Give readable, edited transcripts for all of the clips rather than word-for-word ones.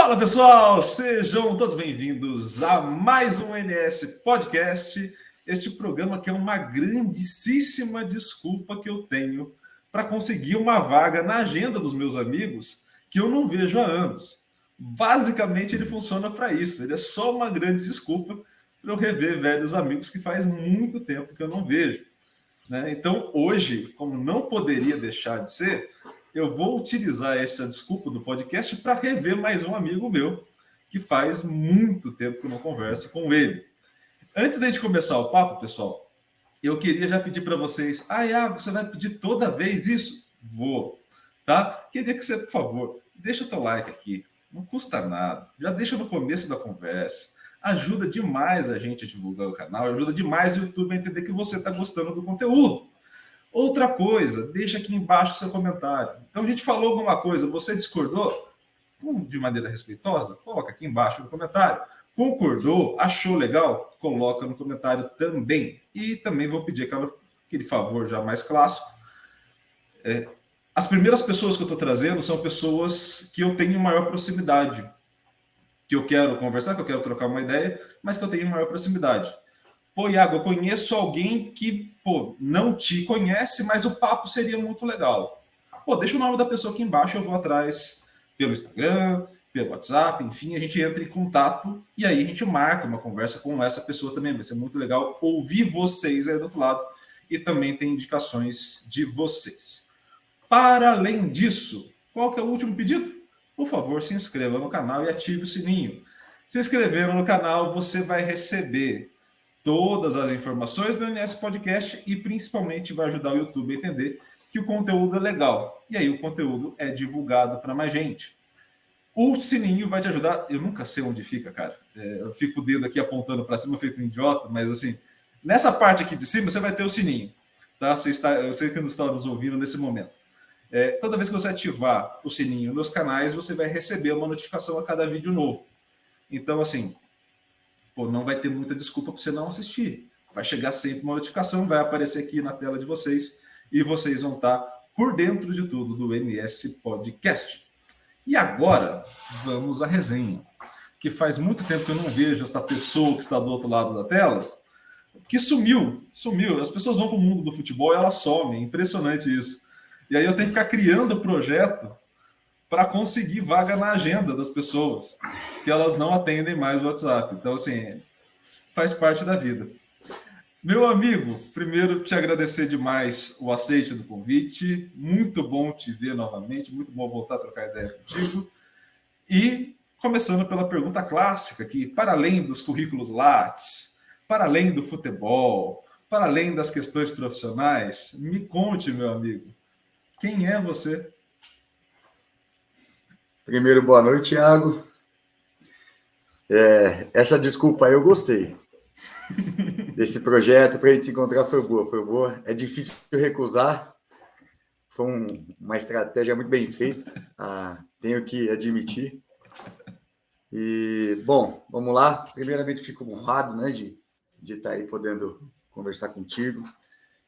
Fala pessoal, sejam todos bem-vindos a mais um NS Podcast, este programa que é uma grandíssima desculpa que eu tenho para conseguir uma vaga na agenda dos meus amigos que eu não vejo há anos. Basicamente ele funciona para isso, ele é só uma grande desculpa para eu rever velhos amigos que faz muito tempo que eu não vejo, né? Então hoje, como não poderia deixar de ser, eu vou utilizar essa desculpa do podcast para rever mais um amigo meu, que faz muito tempo que eu não converso com ele. Antes da gente começar o papo, pessoal, eu queria já pedir para vocês, Iago, você vai pedir toda vez isso? Vou, tá? Queria que você, por favor, deixa o teu like aqui, não custa nada, já deixa no começo da conversa, ajuda demais a gente a divulgar o canal, ajuda demais o YouTube a entender que você está gostando do conteúdo. Outra coisa, deixa aqui embaixo o seu comentário. Então a gente falou alguma coisa, você discordou? De maneira respeitosa? Coloca aqui embaixo no comentário. Concordou? Achou legal? Coloca no comentário também. E também vou pedir aquele favor já mais clássico. As primeiras pessoas que eu estou trazendo são pessoas que eu tenho maior proximidade, que eu quero conversar, que eu quero trocar uma ideia, mas que eu tenho maior proximidade. Pô, Iago, eu conheço alguém que, não te conhece, mas o papo seria muito legal. Pô, deixa o nome da pessoa aqui embaixo, eu vou atrás pelo Instagram, pelo WhatsApp, enfim, a gente entra em contato e aí a gente marca uma conversa com essa pessoa também. Vai ser muito legal ouvir vocês aí do outro lado e também tem indicações de vocês. Para além disso, qual que é o último pedido? Por favor, se inscreva no canal e ative o sininho. Se inscrevendo no canal, você vai receber todas as informações do NS Podcast e principalmente vai ajudar o YouTube a entender que o conteúdo é legal. E aí o conteúdo é divulgado para mais gente. O sininho vai te ajudar. Eu nunca sei onde fica, cara. Eu fico o dedo aqui apontando para cima, feito um idiota, mas assim, nessa parte aqui de cima você vai ter o sininho. Tá? Eu sei que não está nos ouvindo nesse momento. Toda vez que você ativar o sininho nos canais, você vai receber uma notificação a cada vídeo novo. Então, assim, não vai ter muita desculpa para você não assistir. Vai chegar sempre uma notificação, vai aparecer aqui na tela de vocês e vocês vão estar por dentro de tudo do NS Podcast. E agora, vamos à resenha, que faz muito tempo que eu não vejo esta pessoa que está do outro lado da tela, que sumiu. As pessoas vão para o mundo do futebol e elas somem, é impressionante isso. E aí eu tenho que ficar criando projeto para conseguir vaga na agenda das pessoas, que elas não atendem mais o WhatsApp. Então, assim, faz parte da vida. Meu amigo, primeiro te agradecer demais o aceite do convite. Muito bom te ver novamente, muito bom voltar a trocar ideia contigo. E começando pela pergunta clássica, que para além dos currículos Lattes, para além do futebol, para além das questões profissionais, me conte, meu amigo, quem é você? Primeiro, boa noite, Iago. Essa desculpa aí eu gostei. Desse projeto para a gente se encontrar foi boa. É difícil recusar. Foi uma estratégia muito bem feita. Tenho que admitir. E, bom, vamos lá. Primeiramente, fico honrado, né, de estar aí podendo conversar contigo.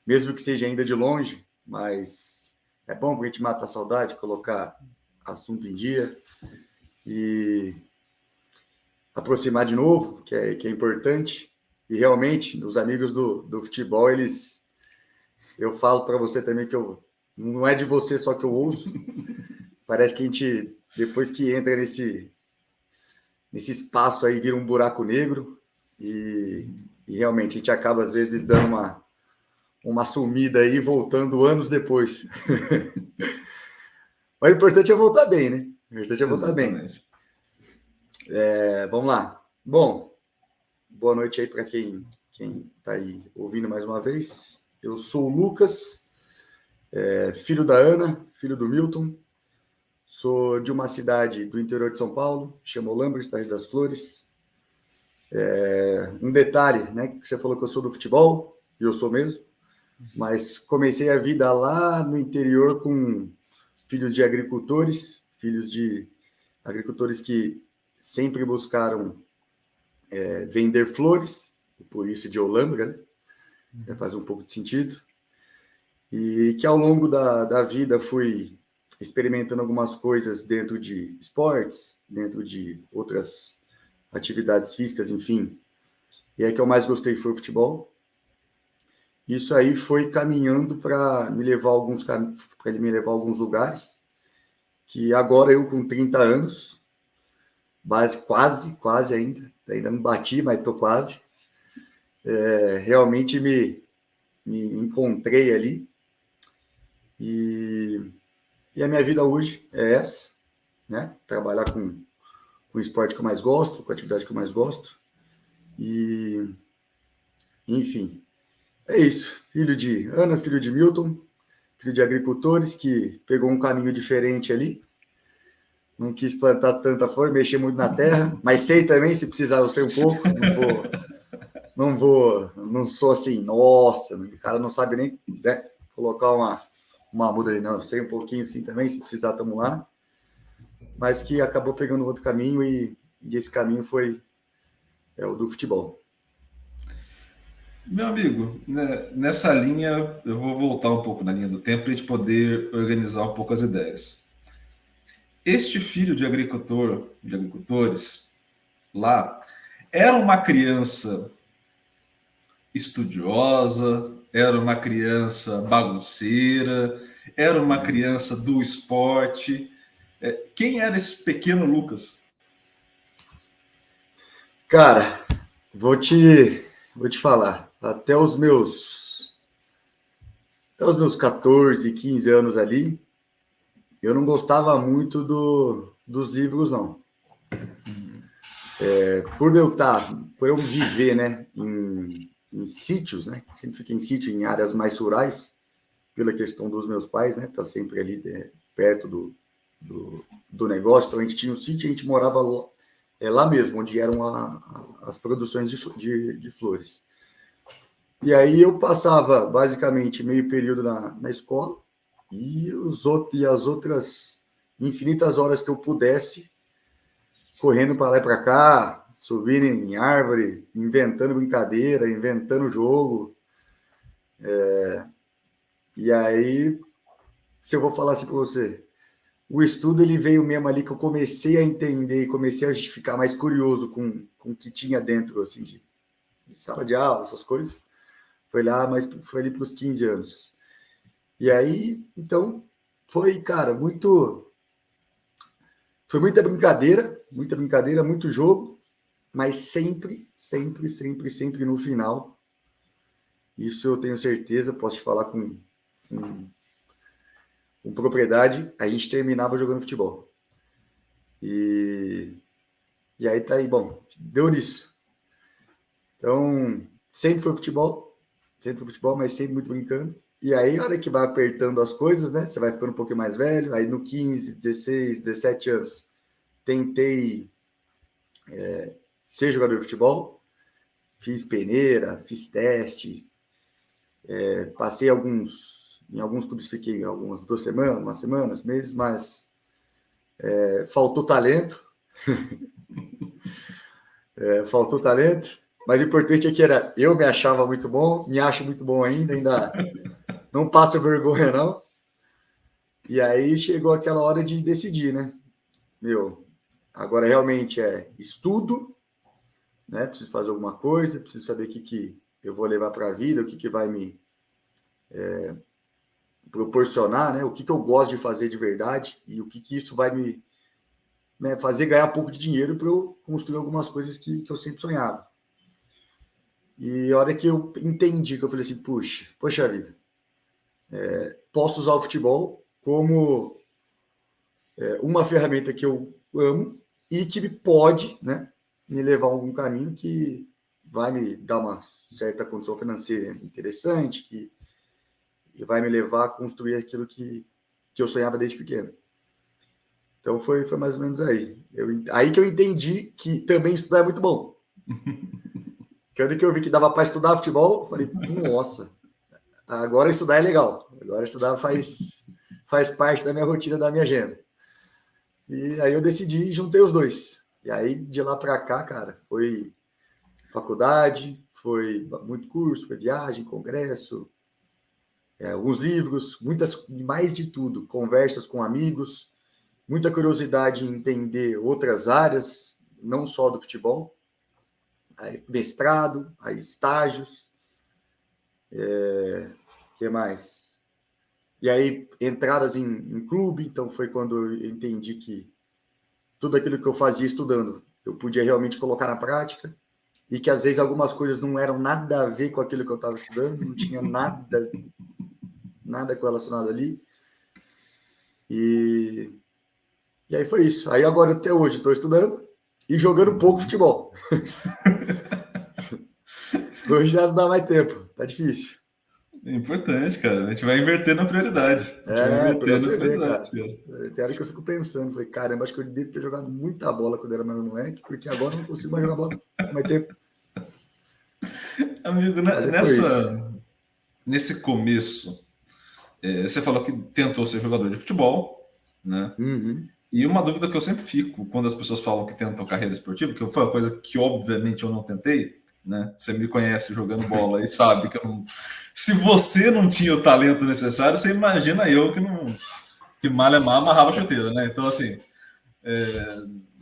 Mesmo que seja ainda de longe, mas é bom para a gente matar a saudade, colocar assunto em dia e aproximar de novo, que é importante. E realmente, os amigos do futebol, eu falo para você também que não é de você só que eu ouço. Parece que a gente, depois que entra nesse espaço aí, vira um buraco negro e realmente a gente acaba, às vezes, dando uma sumida aí, voltando anos depois. Mas o importante é voltar bem, né? O importante é voltar bem. Vamos lá. Bom, boa noite aí para quem está aí ouvindo mais uma vez. Eu sou o Lucas, filho da Ana, filho do Milton. Sou de uma cidade do interior de São Paulo, chama Olambra, cidade das Flores. Um detalhe, né? Que você falou que eu sou do futebol, e eu sou mesmo, mas comecei a vida lá no interior com filhos de agricultores que sempre buscaram vender flores, por isso de Olambra, né? Faz um pouco de sentido. E que ao longo da vida fui experimentando algumas coisas dentro de esportes, dentro de outras atividades físicas, enfim. E aí que eu mais gostei foi o futebol. Isso aí foi caminhando para me levar a alguns lugares, que agora eu com 30 anos, quase ainda não bati, mas estou quase, realmente me encontrei ali, e a minha vida hoje é essa, né? Trabalhar com o esporte que eu mais gosto, com a atividade que eu mais gosto, e enfim, é isso. Filho de Ana, filho de Milton, filho de agricultores, que pegou um caminho diferente ali, não quis plantar tanta flor, mexer muito na terra, mas sei também, se precisar, eu sei um pouco, não sou assim, nossa, o cara não sabe nem, né, colocar uma muda ali, não, eu sei um pouquinho sim também, se precisar, estamos lá, mas que acabou pegando outro caminho e esse caminho foi o do futebol. Meu amigo, né, nessa linha, eu vou voltar um pouco na linha do tempo para a gente poder organizar um pouco as ideias. Este filho de agricultores, lá, era uma criança estudiosa, era uma criança bagunceira, era uma criança do esporte. Quem era esse pequeno Lucas? Cara, vou te falar, até os meus 14, 15 anos ali, eu não gostava muito dos livros, não. Por eu viver, né, em sítios, né, sempre fiquei em sítio, em áreas mais rurais, pela questão dos meus pais, né, tá sempre ali perto do negócio, então a gente tinha um sítio e a gente morava lá mesmo, onde eram as produções de flores. E aí eu passava basicamente meio período na escola e as outras infinitas horas que eu pudesse correndo para lá e para cá, subindo em árvore, inventando brincadeira, inventando jogo. E aí, se eu vou falar assim para você, o estudo ele veio mesmo ali que eu comecei a entender, comecei a ficar mais curioso com o que tinha dentro assim, de sala de aula, essas coisas. Foi ali para os 15 anos. E aí, então, cara, foi muita brincadeira, muito jogo, mas sempre, sempre, sempre, sempre no final, isso eu tenho certeza, posso te falar com propriedade, a gente terminava jogando futebol. E aí tá aí, bom, deu nisso. Então, sempre foi futebol, mas sempre muito brincando. E aí, a hora que vai apertando as coisas, né? Você vai ficando um pouquinho mais velho. Aí, no 15, 16, 17 anos, tentei ser jogador de futebol. Fiz peneira, fiz teste. Passei em alguns clubes, fiquei algumas 2 semanas, umas semanas, meses, mas faltou talento. Faltou talento. Mas o importante é que eu me achava muito bom, me acho muito bom ainda não passo vergonha, não. E aí chegou aquela hora de decidir, né? Agora realmente estudo, né? Preciso fazer alguma coisa, preciso saber o que eu vou levar para a vida, o que vai me proporcionar, né? O que eu gosto de fazer de verdade e o que isso vai me, né, fazer ganhar um pouco de dinheiro para eu construir algumas coisas que eu sempre sonhava. E a hora que eu entendi, que eu falei assim, poxa vida, posso usar o futebol como uma ferramenta que eu amo e que pode, né, me levar a algum caminho que vai me dar uma certa condição financeira interessante, que vai me levar a construir aquilo que eu sonhava desde pequeno. Então foi mais ou menos aí. Aí que eu entendi que também estudar é muito bom. Quando que eu vi que dava para estudar futebol, eu falei, nossa, agora estudar é legal. Agora estudar faz parte da minha rotina, da minha agenda. E aí eu decidi e juntei os dois. E aí, de lá para cá, cara, foi faculdade, foi muito curso, foi viagem, congresso, alguns livros, mais de tudo, conversas com amigos, muita curiosidade em entender outras áreas, não só do futebol, aí mestrado, aí estágios, que mais? E aí entradas em clube, então foi quando eu entendi que tudo aquilo que eu fazia estudando, eu podia realmente colocar na prática, e que às vezes algumas coisas não eram nada a ver com aquilo que eu estava estudando, não tinha nada relacionado ali. E aí foi isso. Aí agora até hoje estou estudando e jogando pouco futebol. Hoje já não dá mais tempo, tá difícil. É importante, cara. A gente vai invertendo a prioridade. A gente vai Para invertendo a você ver, prioridade, cara. cara. Tem hora que eu fico pensando, falei, caramba, acho que eu devo ter jogado muita bola quando era mais moleque, porque agora eu não consigo mais jogar bola com mais tempo. Amigo, Mas foi isso. nesse começo, você falou que tentou ser jogador de futebol, né? Uhum. E uma dúvida que eu sempre fico quando as pessoas falam que tentam carreira esportiva, que foi uma coisa que obviamente eu não tentei, né? Você me conhece jogando bola e sabe que eu não. Se você não tinha o talento necessário, você imagina eu que não. Que malha mal amarrava a chuteira, né? Então, assim,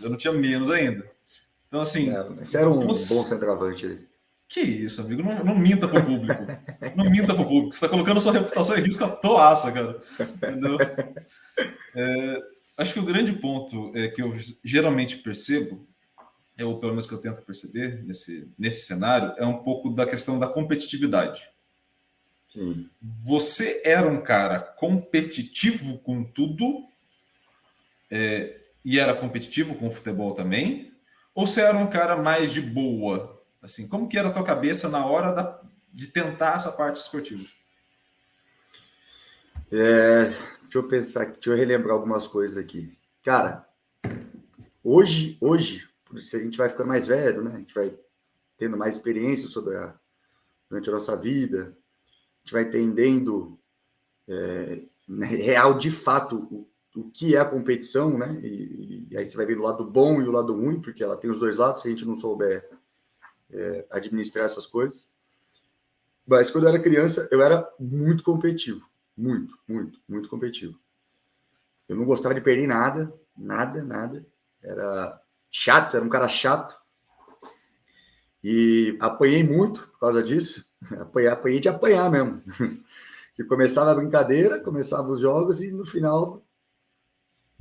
eu não tinha menos ainda. Então, assim, Você era um bom você. centroavante aí. Que isso, amigo? Não, não minta pro público. Não minta pro público. Você tá colocando a sua reputação em risco à toaça, cara. Entendeu? Acho que o grande ponto que eu geralmente percebo, ou pelo menos que eu tento perceber nesse cenário, é um pouco da questão da competitividade. Sim. Você era um cara competitivo com tudo, e era competitivo com o futebol também? Ou você era um cara mais de boa? Assim, como que era a tua cabeça na hora de tentar essa parte esportiva? Deixa eu pensar, deixa eu relembrar algumas coisas aqui. Cara, hoje, se a gente vai ficando mais velho, né? A gente vai tendo mais experiência durante a nossa vida, a gente vai entendendo real de fato o que é a competição, né? E aí você vai ver o lado bom e o lado ruim, porque ela tem os dois lados, se a gente não souber administrar essas coisas. Mas quando eu era criança, eu era muito competitivo. Muito competitivo. Eu não gostava de perder nada. Era chato, era um cara chato. E apanhei muito por causa disso. Apanhei de apanhar mesmo. Que começava a brincadeira, começava os jogos e no final,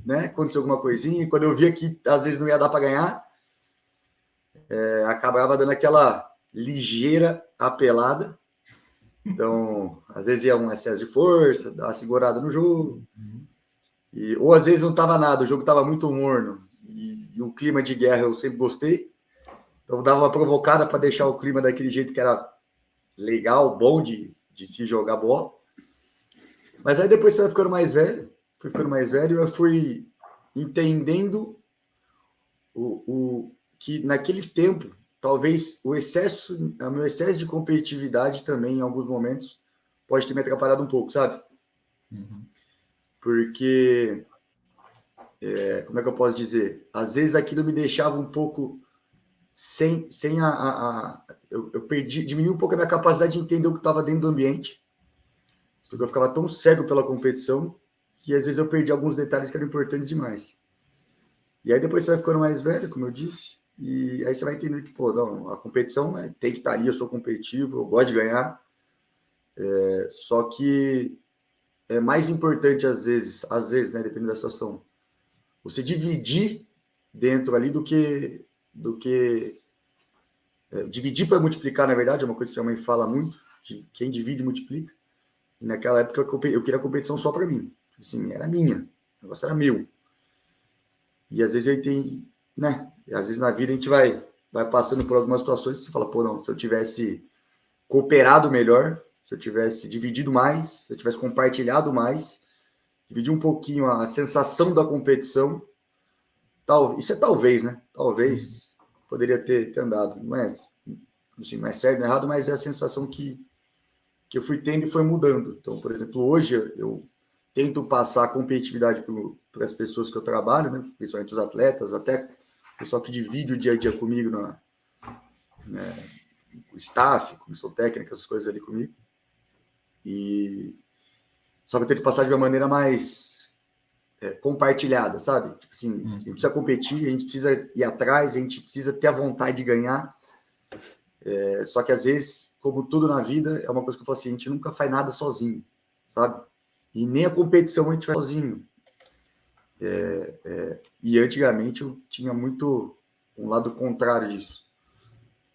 né, aconteceu alguma coisinha. E quando eu via que às vezes não ia dar para ganhar, acabava dando aquela ligeira apelada. Então, às vezes ia um excesso de força, dar uma segurada no jogo. Ou às vezes não estava nada, o jogo estava muito morno. E o clima de guerra eu sempre gostei. Então, dava uma provocada para deixar o clima daquele jeito que era legal, bom de se jogar bola. Mas aí depois você vai ficando mais velho, eu fui entendendo que naquele tempo, talvez o meu excesso de competitividade também, em alguns momentos, pode ter me atrapalhado um pouco, sabe? Uhum. Porque, como é que eu posso dizer? Às vezes aquilo me deixava um pouco sem eu diminui um pouco a minha capacidade de entender o que estava dentro do ambiente, porque eu ficava tão cego pela competição que às vezes eu perdi alguns detalhes que eram importantes demais. E aí depois você vai ficando mais velho, como eu disse, e aí você vai entender que, pô, não, a competição tem que estar ali, eu sou competitivo, eu gosto de ganhar, só que é mais importante às vezes, né, dependendo da situação, você dividir dentro ali do que dividir para multiplicar, na verdade, é uma coisa que a minha mãe fala muito, que quem divide multiplica. E naquela época eu queria a competição só para mim. Assim, era minha, o negócio era meu. E às vezes eu tenho, né? E às vezes na vida a gente vai passando por algumas situações que você fala, pô, não, se eu tivesse cooperado melhor, se eu tivesse dividido mais, se eu tivesse compartilhado mais, dividir um pouquinho a sensação da competição, isso é talvez, né? Talvez poderia ter andado. Não é, assim, não é certo, não é errado, mas é a sensação que eu fui tendo e foi mudando. Então, por exemplo, hoje eu tento passar a competitividade para as pessoas que eu trabalho, né? Principalmente os atletas, até o pessoal que divide o dia a dia comigo, o staff, comissão técnica, essas coisas ali comigo. E Só que eu tento passar de uma maneira mais compartilhada, sabe? Tipo assim, a gente precisa competir, a gente precisa ir atrás, a gente precisa ter a vontade de ganhar. Só que às vezes, como tudo na vida, é uma coisa que eu falo assim, a gente nunca faz nada sozinho, sabe? E nem a competição a gente faz sozinho. E antigamente eu tinha muito um lado contrário disso.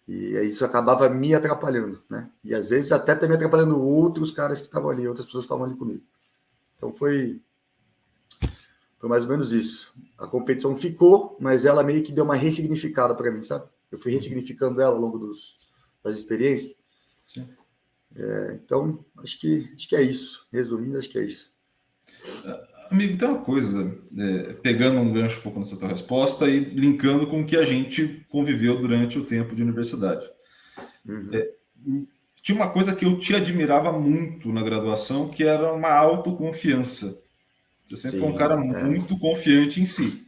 E isso acabava me atrapalhando, né? E às vezes até também atrapalhando outros caras que estavam ali, outras pessoas que estavam ali comigo. Então foi mais ou menos isso. A competição ficou, mas ela meio que deu uma ressignificada para mim, sabe? Eu fui ressignificando ela ao longo das experiências. Então, acho que é isso. Resumindo, acho que é isso. Amigo, tem uma coisa, pegando um gancho um pouco nessa tua resposta e linkando com o que a gente conviveu durante o tempo de universidade. Tinha uma coisa que eu te admirava muito na graduação, que era uma autoconfiança. Você sempre foi um cara muito confiante em si.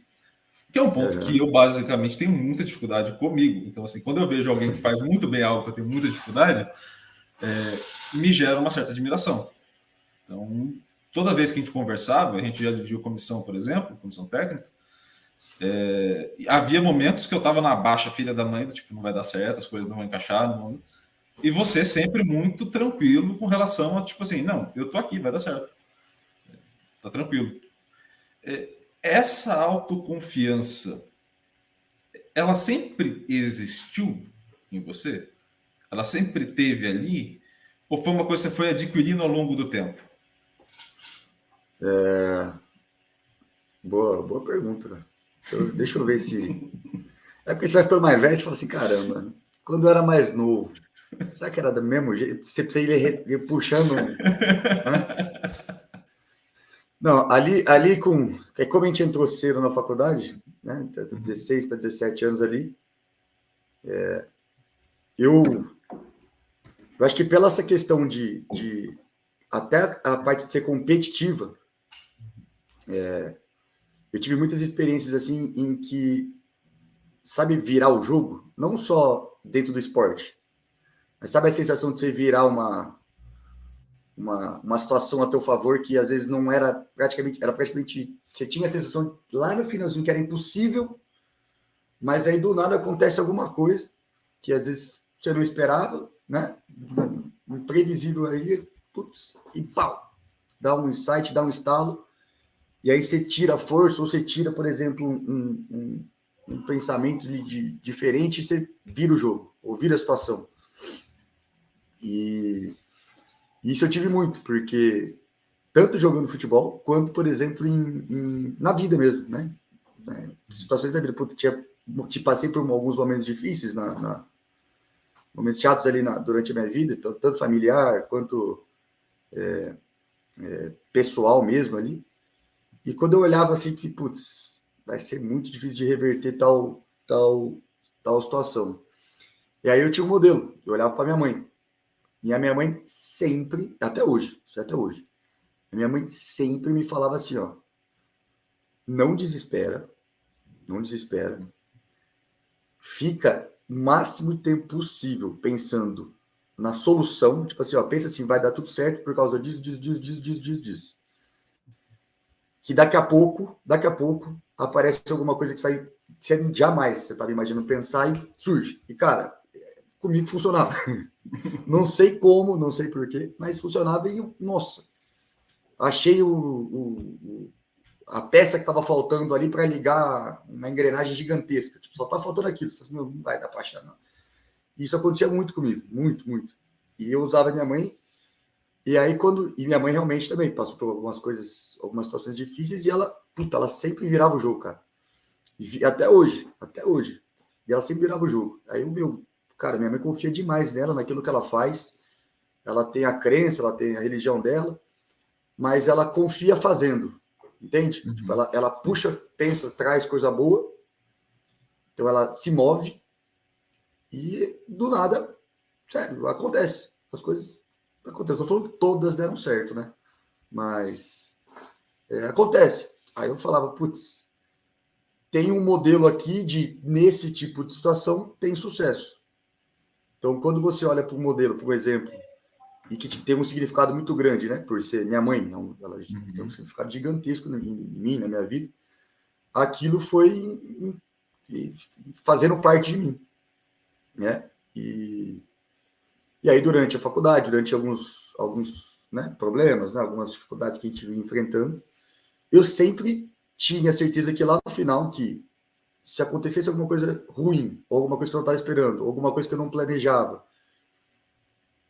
Que é um ponto que eu, basicamente, tenho muita dificuldade comigo. Então, assim, quando eu vejo alguém que faz muito bem algo que eu tenho muita dificuldade, me gera uma certa admiração. Então, toda vez que a gente conversava, a gente já dividiu comissão, por exemplo, comissão técnica, havia momentos que eu estava na baixa filha da mãe, do tipo, não vai dar certo, as coisas não vão encaixar, não... E você sempre muito tranquilo com relação a, tipo assim, não, eu tô aqui, vai dar certo. Tá tranquilo. Essa autoconfiança, ela sempre existiu em você? Ela sempre teve ali? Ou foi uma coisa que você foi adquirindo ao longo do tempo? Boa pergunta, né? Deixa eu ver se... É porque você vai ficando mais velho e fala assim, caramba, quando eu era mais novo, será que era do mesmo jeito? Você precisa ir puxando... Né? Não, ali como a gente entrou cedo na faculdade, né? 16 para 17 anos ali, eu acho que pela essa questão de até a parte de ser competitiva, eu tive muitas experiências assim em que, sabe, virar o jogo, não só dentro do esporte, mas sabe a sensação de você virar uma situação a teu favor que às vezes não era praticamente, você tinha a sensação lá no finalzinho que era impossível, mas aí do nada acontece alguma coisa que às vezes você não esperava, né? Imprevisível aí, putz, e pau, dá um insight, dá um estalo, e aí você tira a força, ou você tira, por exemplo, um pensamento diferente e você vira o jogo, ou vira a situação. E isso eu tive muito, porque tanto jogando futebol, quanto, por exemplo, na vida mesmo, né? Situações da vida. Putz, passei por alguns momentos difíceis, momentos chatos ali durante a minha vida, tanto familiar quanto pessoal mesmo ali. E quando eu olhava assim que, putz, vai ser muito difícil de reverter tal situação. E aí eu tinha um modelo, eu olhava para minha mãe. E a minha mãe sempre, até hoje, a minha mãe sempre me falava assim, ó, não desespera, fica o máximo de tempo possível pensando na solução, tipo assim, ó, pensa assim, vai dar tudo certo por causa disso. Que daqui a pouco aparece alguma coisa que você jamais você estava imaginando pensar e surge. E, cara, comigo funcionava. Não sei como, não sei porquê, mas funcionava e, nossa, achei a peça que estava faltando ali para ligar uma engrenagem gigantesca. Tipo, só está faltando aquilo. Assim, não vai dar para achar, não. Isso acontecia muito comigo, muito. E eu usava minha mãe. E aí, e minha mãe realmente também passou por algumas coisas, algumas situações difíceis, e ela sempre virava o jogo, cara. E até hoje. E ela sempre virava o jogo. Aí cara, minha mãe confia demais nela, naquilo que ela faz. Ela tem a crença, ela tem a religião dela, mas ela confia fazendo, entende? Uhum. Tipo, ela puxa, pensa, traz coisa boa, então ela se move e do nada, sério, acontece. As coisas acontecem. Estou falando que todas deram certo, né? Mas acontece. Aí eu falava, putz, tem um modelo aqui nesse tipo de situação, tem sucesso. Então, quando você olha para o modelo, por exemplo, e que tem um significado muito grande, né? Por ser minha mãe, ela tem um significado gigantesco em mim, na minha vida. Aquilo foi fazendo parte de mim, né? E aí, durante a faculdade, durante alguns né, problemas, né, algumas dificuldades que a gente vinha enfrentando, eu sempre tinha certeza que lá no final, que se acontecesse alguma coisa ruim, ou alguma coisa que eu não estava esperando, ou alguma coisa que eu não planejava,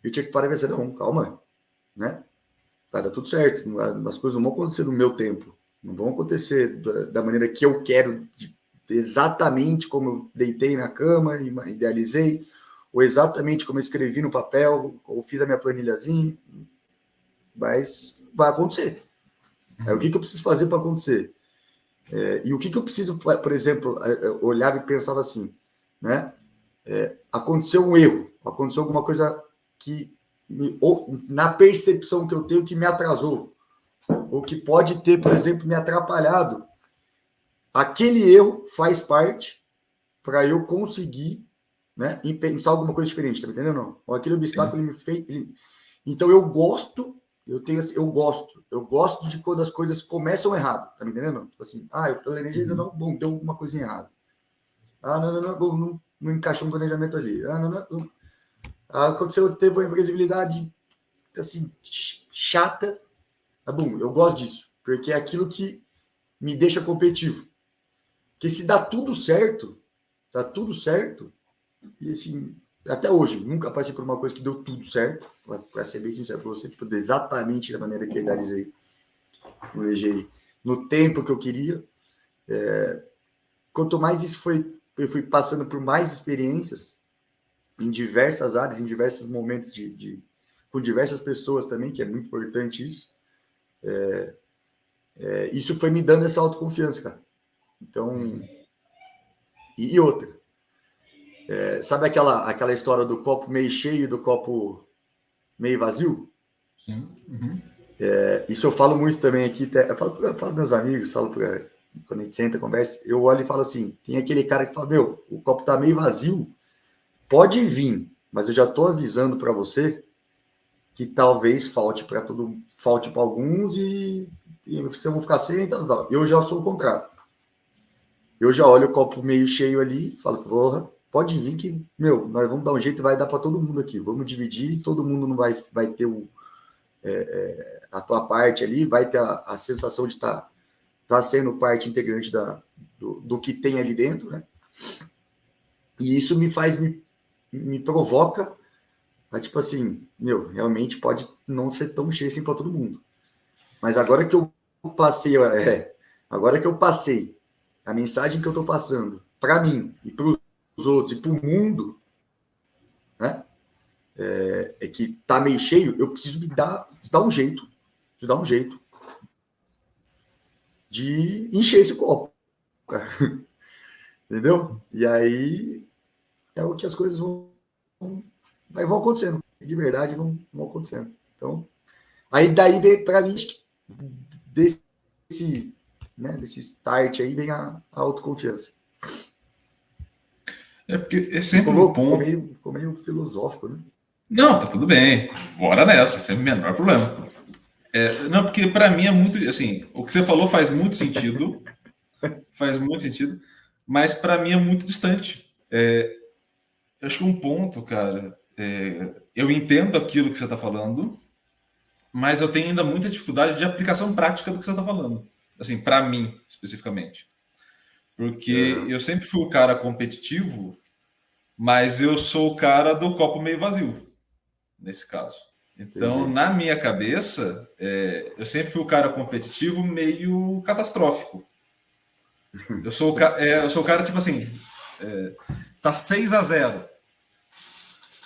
eu tinha que parar e pensar, não, calma, né? Vai dar tudo certo, as coisas não vão acontecer no meu tempo, não vão acontecer da maneira que eu quero, exatamente como eu deitei na cama e idealizei, ou exatamente como eu escrevi no papel, ou fiz a minha planilhazinha, mas vai acontecer. O que eu preciso fazer para acontecer? E o que eu preciso, por exemplo, eu olhava e pensava assim, né? Aconteceu um erro, aconteceu alguma coisa que, ou na percepção que eu tenho, que me atrasou, ou que pode ter, por exemplo, me atrapalhado. Aquele erro faz parte para eu conseguir, né, e pensar alguma coisa diferente, tá me entendendo? Não? Ou aquele obstáculo me fez. Então eu gosto, eu gosto de quando as coisas começam errado, tá me entendendo? Tipo assim, eu planejei, não, bom, deu alguma coisinha errada. Não encaixou um planejamento ali. Não. Aconteceu, teve uma imprevisibilidade, assim, chata. Tá bom, eu gosto disso, porque é aquilo que me deixa competitivo. Porque se dá tudo certo, e assim, até hoje, nunca passei por uma coisa que deu tudo certo, para ser bem sincero para você, tipo, exatamente da maneira que eu idealizei, planejei, no tempo que eu queria. Quanto mais eu fui passando por mais experiências em diversas áreas, em diversos momentos com diversas pessoas também, que é muito importante isso. Isso foi me dando essa autoconfiança, cara. Então, e outra, sabe aquela história do copo meio cheio e do copo meio vazio? Sim. Isso eu falo muito também aqui, eu falo para meus amigos, quando a gente senta, conversa, eu olho e falo assim, tem aquele cara que fala, meu, o copo tá meio vazio, pode vir, mas eu já tô avisando para você que talvez falte para alguns e vocês vão ficar sem, tal. Eu já sou o contrário. Eu já olho o copo meio cheio ali, falo, porra, pode vir que, meu, nós vamos dar um jeito e vai dar para todo mundo aqui. Vamos dividir, todo mundo não vai ter a tua parte ali, vai ter a sensação de estar sendo parte integrante do que tem ali dentro, né? E isso me provoca, tipo assim, meu, realmente pode não ser tão cheio assim para todo mundo. Mas agora que eu passei, a mensagem que eu estou passando para mim e para os outros e para o mundo, né? É que tá meio cheio, eu preciso dar um jeito de encher esse copo, cara. Entendeu? E aí é o que as coisas vão acontecendo, de verdade vão acontecendo. Então, aí daí vem para mim desse start aí vem a autoconfiança. Porque é Ficou sempre um louco, ponto. ficou meio filosófico, né? Não, tá tudo bem. Bora nessa, sem o menor problema. Não, porque para mim é muito. Assim, o que você falou faz muito sentido. Faz muito sentido. Mas para mim é muito distante. Eu acho que um ponto, cara. Eu entendo aquilo que você está falando, mas eu tenho ainda muita dificuldade de aplicação prática do que você está falando. Assim, para mim, especificamente. Porque eu sempre fui o cara competitivo, mas eu sou o cara do copo meio vazio, nesse caso. Então, Entendi. na minha cabeça, eu sempre fui o cara competitivo meio catastrófico. Eu sou o cara, tipo assim, tá 6-0.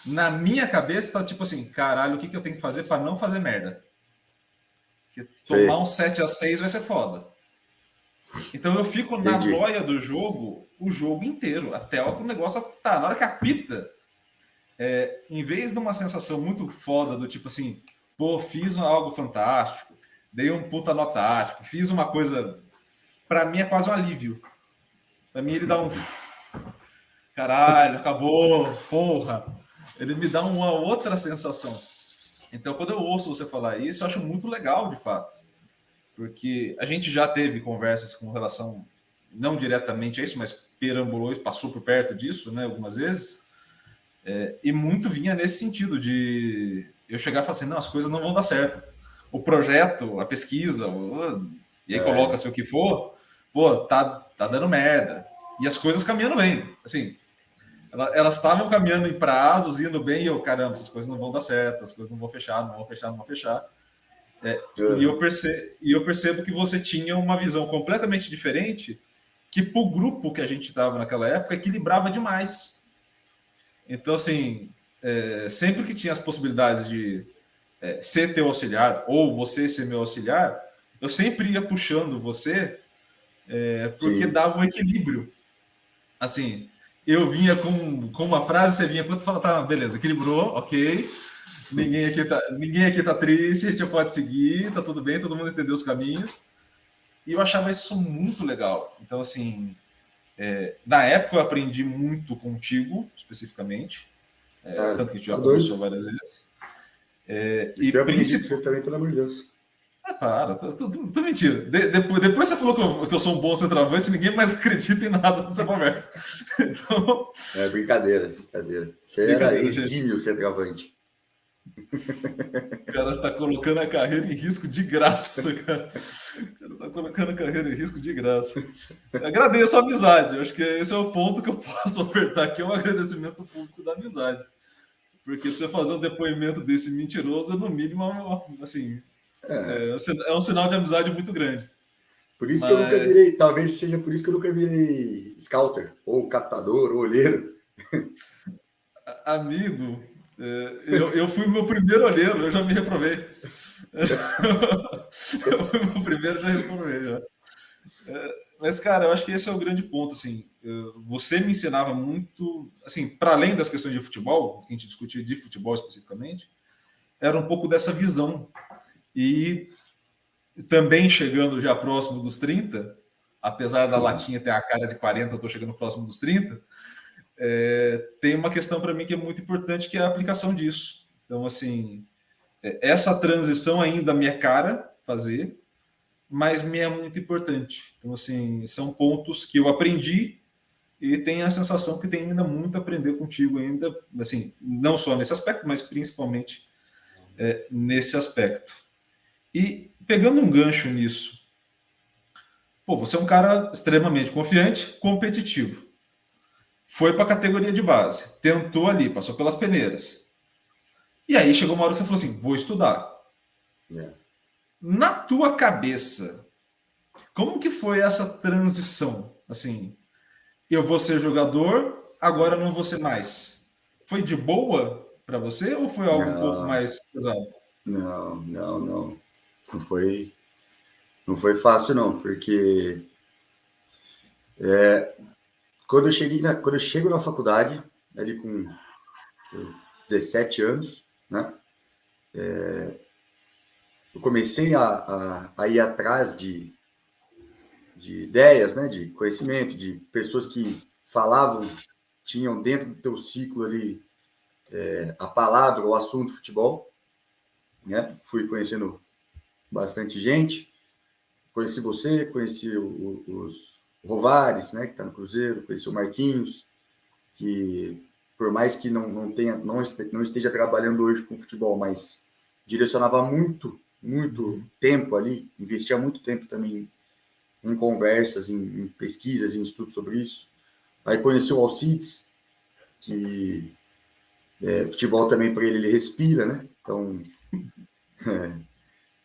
Na minha cabeça, tá tipo assim, caralho, o que eu tenho que fazer para não fazer merda? Porque tomar um 7-6 vai ser foda. Então eu fico na Entendi. noia do jogo o jogo inteiro, até o negócio tá. Na hora que apita, em vez de uma sensação muito foda do tipo assim, pô, fiz algo fantástico, dei um puta nó tático, fiz uma coisa. Pra mim é quase um alívio. Pra mim ele dá um. Caralho, acabou, porra. Ele me dá uma outra sensação. Então, quando eu ouço você falar isso, eu acho muito legal, de fato. Porque a gente já teve conversas com relação, não diretamente a isso, mas perambulou e passou por perto disso, né, algumas vezes. E muito vinha nesse sentido de eu chegar e falar assim, não, as coisas não vão dar certo. O projeto, a pesquisa, e aí coloca-se o que for, pô, tá dando merda. E as coisas caminhando bem. Assim, elas estavam caminhando em prazos, indo bem, e eu, caramba, essas coisas não vão dar certo, as coisas não vão fechar, não vão fechar, não vão fechar. E eu percebo que você tinha uma visão completamente diferente, que para o grupo que a gente estava naquela época, equilibrava demais. Então, assim, sempre que tinha as possibilidades de ser teu auxiliar, ou você ser meu auxiliar, eu sempre ia puxando você, porque Sim. dava um equilíbrio. Assim, eu vinha com uma frase, você vinha, quando fala, tá, beleza, equilibrou, ok, ninguém aqui tá triste, a gente já pode seguir, tá tudo bem, todo mundo entendeu os caminhos. E eu achava isso muito legal. Então, assim, na época eu aprendi muito contigo, especificamente, tanto que a gente já Tá conversou doido. várias vezes. O E que eu aprendi com você principalmente. também, pelo amor de Deus. Para, tô mentindo. Depois você falou que eu sou um bom centroavante, ninguém mais acredita em nada dessa conversa. Então, É brincadeira, brincadeira. Você era brincadeira, gente. exímio centroavante. O cara tá colocando a carreira em risco de graça, cara. O cara tá colocando a carreira em risco de graça. Agradeço a amizade. Eu acho que esse é o ponto que eu posso ofertar aqui, é um agradecimento público da amizade. Porque pra você fazer um depoimento desse mentiroso, no mínimo, assim, É, é um sinal de amizade muito grande. por isso que eu nunca Mas, virei, talvez seja por isso que eu nunca virei scouter, ou captador, ou olheiro. amigo, eu fui o meu primeiro olheiro, eu já me reprovei. Eu fui o meu primeiro, já reprovei. Já. Mas, cara, eu acho que esse é o grande ponto, assim. Você me ensinava muito, assim, para além das questões de futebol, que a gente discutia de futebol especificamente, era um pouco dessa visão. E também chegando já próximo dos 30, apesar da latinha ter a cara de 40, eu estou chegando próximo dos 30, tem uma questão para mim que é muito importante, que é a aplicação disso. Então, assim, essa transição ainda me é cara fazer, mas me é muito importante. Então, assim, são pontos que eu aprendi e tenho a sensação que tem ainda muito a aprender contigo ainda, assim, não só nesse aspecto, mas principalmente nesse aspecto. E pegando um gancho nisso, pô, você é um cara extremamente confiante, competitivo. Foi para a categoria de base, tentou ali, passou pelas peneiras. E aí chegou uma hora que você falou assim: vou estudar. É. Na tua cabeça, como que foi essa transição? Assim, eu vou ser jogador, agora não vou ser mais. Foi de boa para você ou foi algo um pouco Não, mais pesado? não. Não foi fácil, não, porque quando eu chego na faculdade, ali com 17 anos, né? Eu comecei a ir atrás de ideias, né? De conhecimento, de pessoas que falavam, tinham dentro do teu ciclo ali a palavra, o assunto futebol, né? Fui conhecendo bastante gente, conheci você, conheci os Rovares, né? Que está no Cruzeiro, conheci o Marquinhos, que por mais que não esteja trabalhando hoje com futebol, mas direcionava muito tempo ali, investia muito tempo também em conversas, em pesquisas, em estudos sobre isso. Aí conheci o Alcides, que futebol também para ele respira, né? Então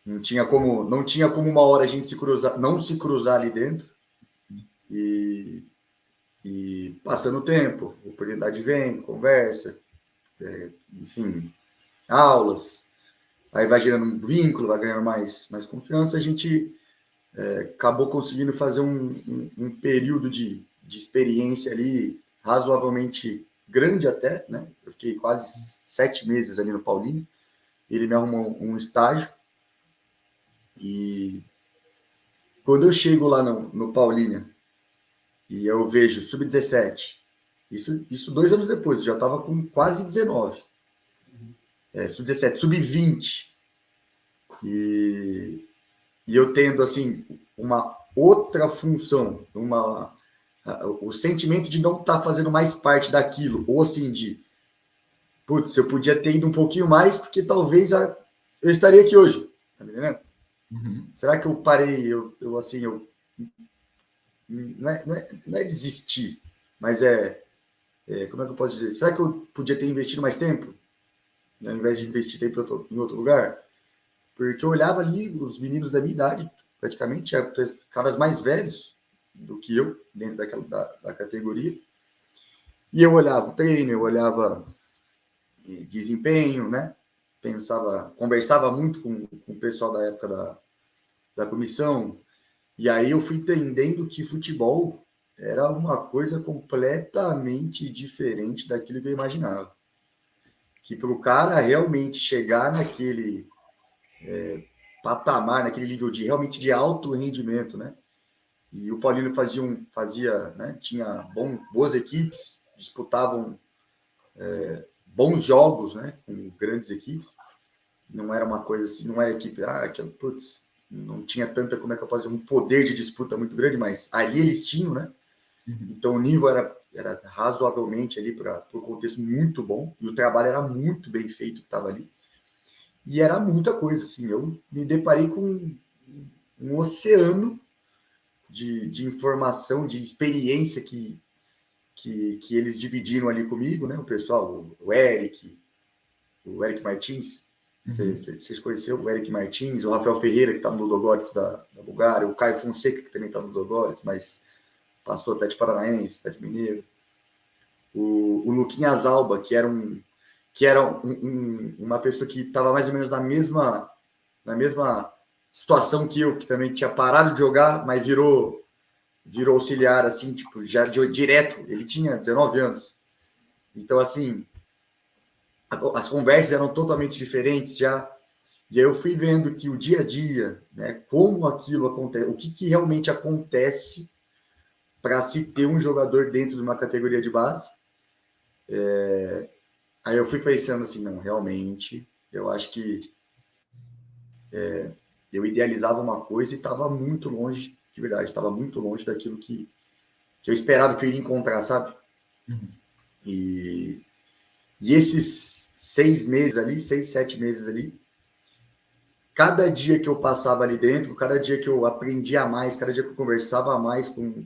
não tinha como uma hora a gente não se cruzar ali dentro e, passando o tempo, a oportunidade vem, conversa, enfim, aulas, aí vai gerando um vínculo, vai ganhando mais confiança, a gente acabou conseguindo fazer um período de experiência ali razoavelmente grande até, né? Eu fiquei quase 7 meses ali no Paulinho, ele me arrumou um estágio e quando eu chego lá no Paulínia e eu vejo sub-17, isso 2 anos depois, eu já estava com quase 19. sub-17, sub-20. E eu tendo, assim, uma outra função, o sentimento de não estar fazendo mais parte daquilo, ou assim, putz, eu podia ter ido um pouquinho mais, porque talvez eu estaria aqui hoje, tá entendendo? Uhum. Será que eu parei, não é desistir, mas como é que eu posso dizer? Será que eu podia ter investido mais tempo, né, ao invés de investir tempo em outro lugar? Porque eu olhava ali os meninos da minha idade, praticamente, caras mais velhos do que eu, dentro da categoria, e eu olhava o treino, eu olhava desempenho, né? Conversava muito com o pessoal da época da comissão, e aí eu fui entendendo que futebol era uma coisa completamente diferente daquilo que eu imaginava. Que para o cara realmente chegar naquele patamar, naquele nível realmente de alto rendimento, né? E o Paulino fazia, né? Tinha boas equipes, disputavam bons jogos, né? Com grandes equipes. Não era uma coisa assim, não era equipe, putz, não tinha tanta, como é que eu posso dizer, um poder de disputa muito grande, mas ali eles tinham, né? Então o nível era razoavelmente ali para o contexto muito bom, e o trabalho era muito bem feito que estava ali. E era muita coisa, assim, eu me deparei com um oceano de informação, de experiência que eles dividiram ali comigo, né? O pessoal, o Eric Martins, vocês conheceram o Eric Martins, o Rafael Ferreira, que está no Ludogorets da Bulgária, o Caio Fonseca, que também está no Ludogorets, mas passou até de Paranaense, até de Mineiro, o Luquinhas Alba, que era uma pessoa que estava mais ou menos na mesma situação que eu, que também tinha parado de jogar, mas virou auxiliar, assim, tipo, já direto. Ele tinha 19 anos. Então, assim, as conversas eram totalmente diferentes já. E aí eu fui vendo que o dia a dia, né, como aquilo acontece, o que realmente acontece para se ter um jogador dentro de uma categoria de base. Aí eu fui pensando assim, não, realmente, eu acho que eu idealizava uma coisa e estava muito longe, de verdade, estava muito longe daquilo que eu esperava que eu iria encontrar, sabe? E esses 6 meses ali, 6, 7 meses ali, cada dia que eu passava ali dentro, cada dia que eu aprendia mais, cada dia que eu conversava mais com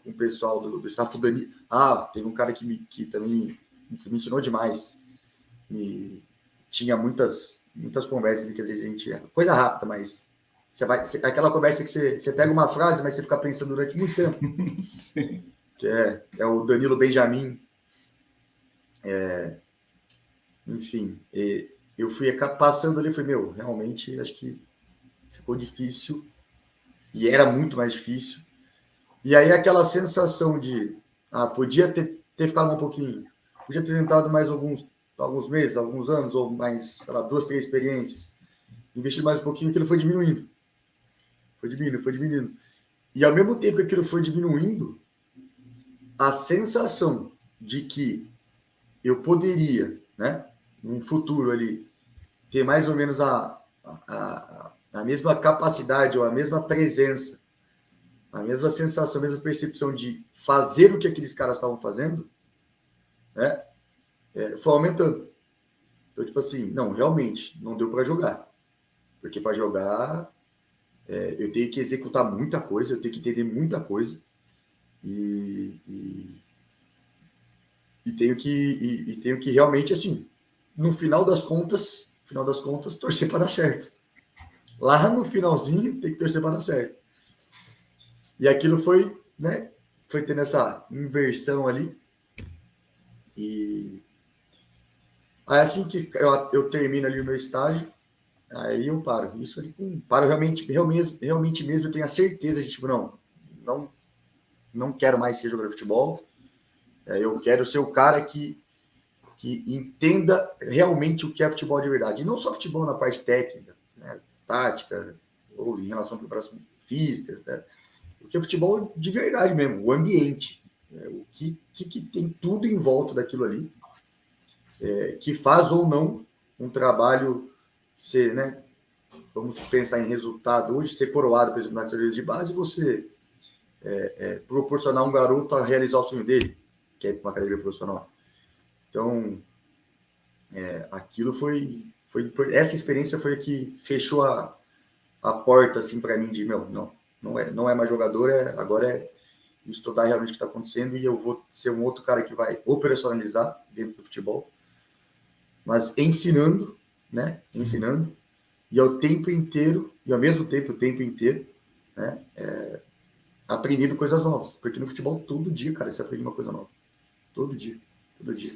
o pessoal do staff do Dani. Teve um cara que também me ensinou demais. Tinha muitas conversas ali que às vezes a gente... Coisa rápida, mas aquela conversa que você pega uma frase, mas você fica pensando durante muito tempo. Sim. Que é o Danilo Benjamin. Enfim, eu fui passando ali e falei, realmente acho que ficou difícil. E era muito mais difícil. E aí aquela sensação de podia ter ficado um pouquinho, podia ter tentado mais alguns meses, alguns anos, ou mais, sei lá, 2, 3 experiências, investir mais um pouquinho, aquilo foi diminuindo. Foi diminuindo. E ao mesmo tempo que aquilo foi diminuindo, a sensação de que eu poderia, né, num futuro ali, ter mais ou menos a mesma capacidade ou a mesma presença, a mesma sensação, a mesma percepção de fazer o que aqueles caras estavam fazendo, né, foi aumentando. Então, tipo assim, não, realmente, não deu para jogar. Porque para jogar, eu tenho que executar muita coisa, eu tenho que entender muita coisa. E tenho que realmente, assim, no final das contas, torcer para dar certo. Lá no finalzinho, tem que torcer para dar certo. E aquilo foi, né, foi tendo essa inversão ali. E aí, assim que eu termino ali o meu estágio, aí eu paro. Isso ali, paro realmente mesmo, eu tenho a certeza de, tipo, não quero mais ser jogador de futebol. Eu quero ser o cara que entenda realmente o que é futebol de verdade. E não só futebol na parte técnica, né, tática, ou em relação à preparação física, né, o que é futebol de verdade mesmo, o ambiente, né, o que tem tudo em volta daquilo ali, que faz ou não um trabalho ser, né? Vamos pensar em resultado hoje, ser coroado, por exemplo, na categoria de base, você proporcionar um garoto a realizar o sonho dele, que é uma categoria profissional. Então, aquilo foi essa experiência foi a que fechou a porta assim para mim de não é mais jogador, agora é estudar realmente o que está acontecendo e eu vou ser um outro cara que vai operacionalizar dentro do futebol, mas ensinando, né? Ensinando e ao tempo inteiro e ao mesmo tempo o tempo inteiro, né? Aprendendo coisas novas, porque no futebol todo dia, cara, você aprende uma coisa nova, todo dia, todo dia.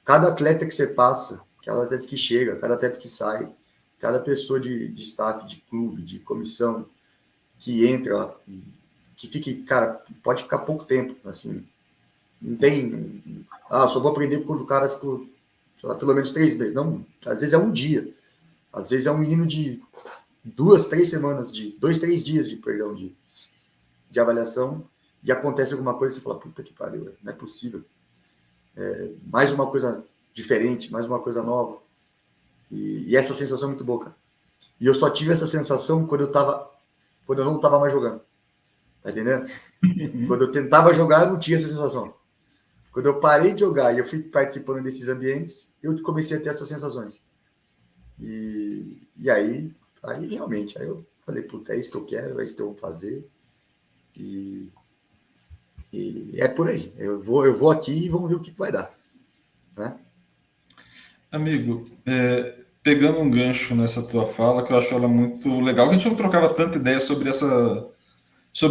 Cada atleta que você passa, cada atleta que chega, cada atleta que sai, cada pessoa de staff, de clube, de comissão que entra, que fique, cara, pode ficar pouco tempo, assim, não tem, só vou aprender quando o cara ficou, sei lá, pelo menos 3 meses, não, às vezes é um dia, às vezes é um menino de 2, 3 semanas, de 2, 3 dias de avaliação, e acontece alguma coisa, você fala, puta que pariu, não é possível, mais uma coisa diferente, mais uma coisa nova, e essa sensação é muito boa, cara. E eu só tive essa sensação quando eu não estava mais jogando. Tá entendendo? Quando eu tentava jogar, eu não tinha essa sensação. Quando eu parei de jogar e eu fui participando desses ambientes, eu comecei a ter essas sensações. E aí realmente, aí eu falei, puta, é isso que eu quero, é isso que eu vou fazer. E é por aí. Eu vou aqui e vamos ver o que vai dar. Né? Amigo, pegando um gancho nessa tua fala, que eu acho ela muito legal, que a gente não trocava tanta ideia sobre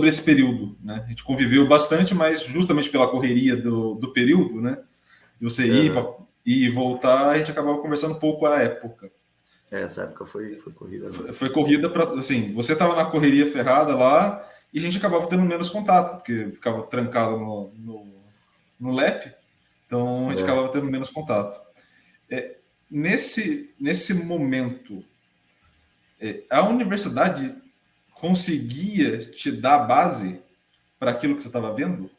esse período, né? A gente conviveu bastante, mas justamente pela correria do período, né? De você ir e voltar, a gente acabava conversando um pouco à época. Essa época foi corrida. Foi corrida para, assim, você estava na correria ferrada lá e a gente acabava tendo menos contato, porque ficava trancado no LEP, então a gente acabava tendo menos contato. Nesse momento, a universidade conseguia te dar base para aquilo que você estava vendo?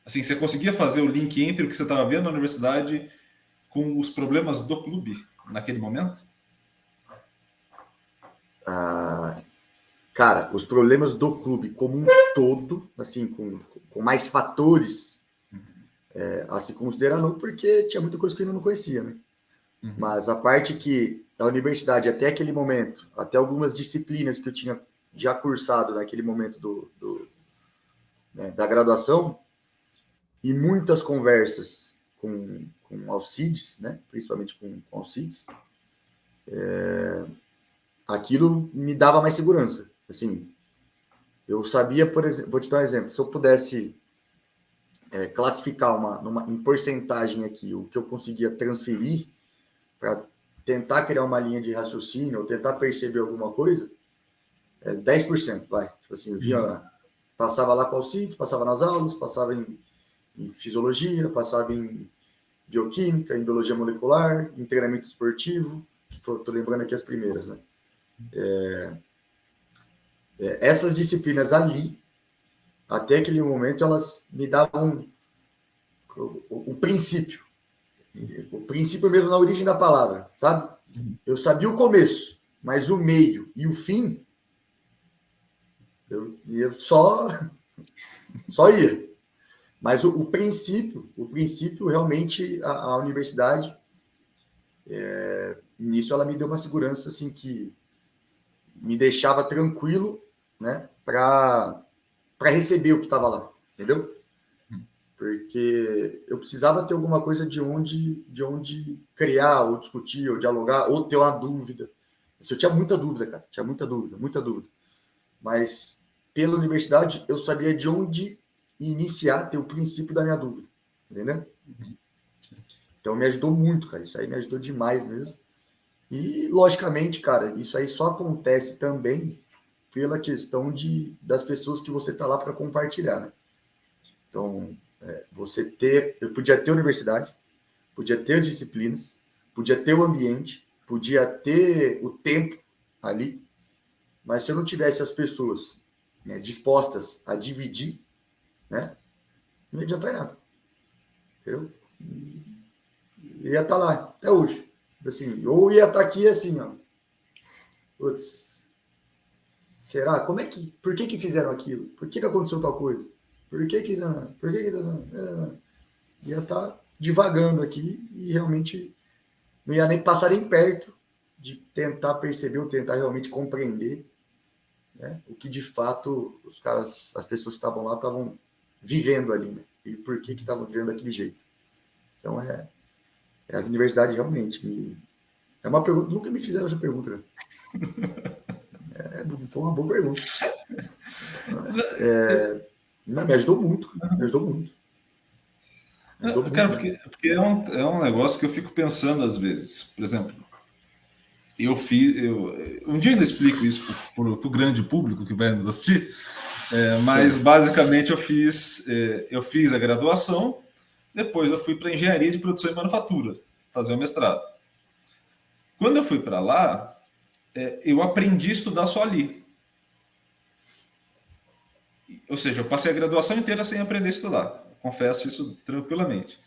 Assim, você conseguia fazer o link entre o que você estava vendo na universidade com os problemas do clube naquele momento? Cara, os problemas do clube como um todo, assim, com mais fatores a se considerar, não, porque tinha muita coisa que eu ainda não conhecia, né? Mas a parte que da universidade, até aquele momento, até algumas disciplinas que eu tinha já cursado naquele momento da graduação, e muitas conversas com Alcides, né? Principalmente com Alcides, aquilo me dava mais segurança. Assim, eu sabia, por exemplo, vou te dar um exemplo, se eu pudesse classificar em porcentagem aqui o que eu conseguia transferir para tentar criar uma linha de raciocínio ou tentar perceber alguma coisa, 10%, vai. Tipo assim, eu passava lá com o Alcides, passava nas aulas, passava em fisiologia, passava em bioquímica, em biologia molecular, em treinamento esportivo, que estou lembrando aqui as primeiras, né? Essas disciplinas ali, até aquele momento, elas me davam o princípio. O princípio mesmo na origem da palavra, sabe? Eu sabia o começo, mas o meio e o fim, eu só ia. Mas o princípio realmente, a universidade, nisso ela me deu uma segurança assim que me deixava tranquilo, né, para receber o que estava lá, entendeu? Porque eu precisava ter alguma coisa de onde criar, ou discutir, ou dialogar, ou ter uma dúvida. Eu tinha muita dúvida, cara, tinha muita dúvida. Mas pela universidade eu sabia de onde iniciar, ter o princípio da minha dúvida, entendeu? Então me ajudou muito, cara, isso aí me ajudou demais mesmo. E, logicamente, cara, isso aí só acontece também pela questão das pessoas que você está lá para compartilhar, né? Então, eu podia ter universidade, podia ter as disciplinas, podia ter o ambiente, podia ter o tempo ali, mas se eu não tivesse as pessoas, né, dispostas a dividir, né, não ia adiantar nada. Eu ia estar lá até hoje. Assim, ou ia estar aqui assim, ó. Putz, será? Por que fizeram aquilo? Por que aconteceu tal coisa? Por que não? Por que não? Ia estar divagando aqui e realmente não ia nem passar nem perto de tentar perceber ou tentar realmente compreender, né, o que de fato as pessoas que estavam lá estavam vivendo ali, né? E por que estavam vivendo daquele jeito. Então a universidade realmente é uma pergunta, nunca me fizeram essa pergunta, né? Foi uma boa pergunta. Não, me ajudou muito, me ajudou muito. Me ajudou muito. Cara, porque é um negócio que eu fico pensando às vezes. Por exemplo, um dia eu ainda explico isso para o grande público que vai nos assistir, mas basicamente eu fiz a graduação, depois eu fui para engenharia de produção e manufatura, fazer o mestrado. Quando eu fui para lá, eu aprendi a estudar só ali. Ou seja, eu passei a graduação inteira sem aprender a estudar. Confesso isso tranquilamente.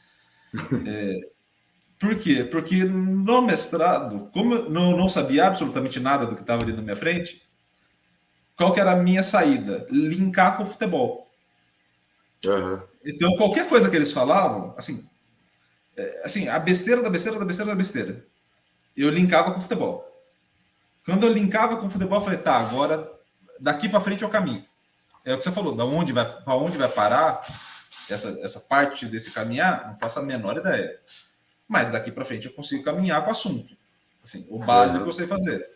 Por quê? Porque no mestrado, como eu não sabia absolutamente nada do que estava ali na minha frente, qual que era a minha saída? Linkar com o futebol. Uhum. Então, qualquer coisa que eles falavam, assim, a besteira da besteira da besteira da besteira, eu linkava com o futebol. Quando eu linkava com o futebol, eu falei, tá, agora daqui para frente é o caminho. É o que você falou, para onde vai parar essa parte desse caminhar, não faço a menor ideia. Mas daqui para frente eu consigo caminhar com o assunto. Assim, o básico eu sei fazer.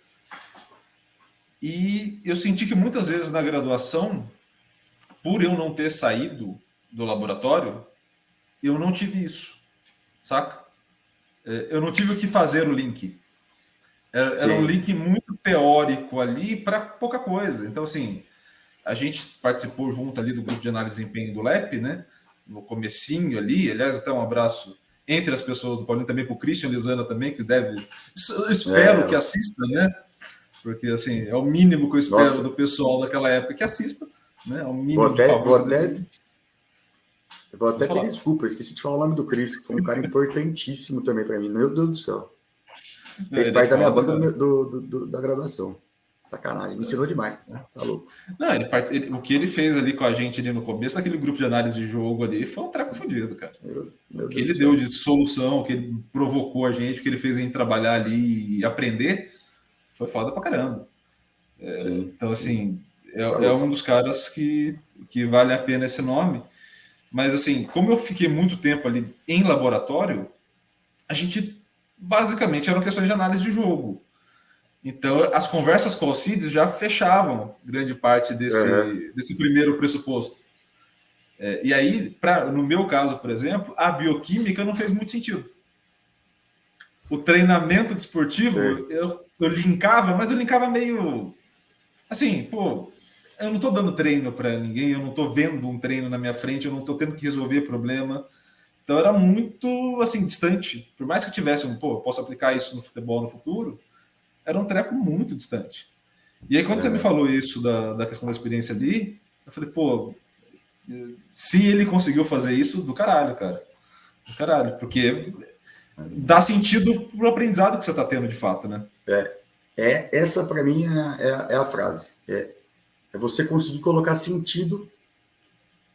E eu senti que muitas vezes na graduação, por eu não ter saído do laboratório, eu não tive isso, saca? Eu não tive o que fazer o link. Era um link muito teórico ali para pouca coisa. Então, assim, a gente participou junto ali do grupo de análise de desempenho do LEP, né? No comecinho ali. Aliás, até um abraço entre as pessoas do Paulinho, também para o Christian Lisana também, que deve... Eu espero que assista, né? Porque, assim, é o mínimo que eu espero do pessoal daquela época que assista, né? É o mínimo de favor. Eu vou até pedir desculpa, esqueci de falar o nome do Cris, que foi um cara importantíssimo também para mim. Meu Deus do céu. Fez parte da minha banca da graduação. Sacanagem, me ensinou demais. Tá louco. Não, o que ele fez ali com a gente ali no começo, naquele grupo de análise de jogo ali, foi um treco fodido, cara. O que ele deu de solução, o que ele provocou a gente, o que ele fez em trabalhar ali e aprender, foi foda pra caramba. Então, assim, é um dos caras que vale a pena esse nome. Mas, assim, como eu fiquei muito tempo ali em laboratório, a gente basicamente eram questões de análise de jogo. Então, as conversas com o Alcides já fechavam grande parte desse primeiro pressuposto. E aí, no meu caso, por exemplo, a bioquímica não fez muito sentido. O treinamento desportivo, eu linkava, mas eu linkava meio... Assim, pô, eu não estou dando treino para ninguém, eu não estou vendo um treino na minha frente, eu não estou tendo que resolver problema. Então, era muito, assim, distante. Por mais que tivesse eu posso aplicar isso no futebol no futuro, era um treco muito distante. E aí, quando você me falou isso da questão da experiência ali, eu falei, pô, se ele conseguiu fazer isso, do caralho, cara. Do caralho, porque dá sentido pro aprendizado que você está tendo de fato, né? Essa, para mim, é a frase. É você conseguir colocar sentido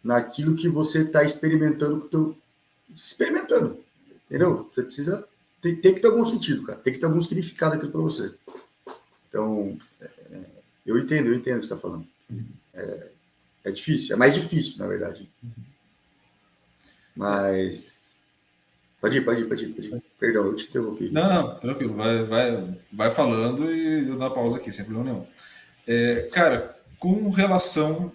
naquilo que você está experimentando. Experimentando, entendeu? Você precisa... Tem que ter algum sentido, cara. Tem que ter algum significado aquilo para você. Então, eu entendo o que você está falando. É difícil, é mais difícil, na verdade. Mas... Pode ir. Perdão, eu te interrompi. Não, tranquilo. Vai falando e eu dou uma pausa aqui, sem problema nenhum. Cara, com relação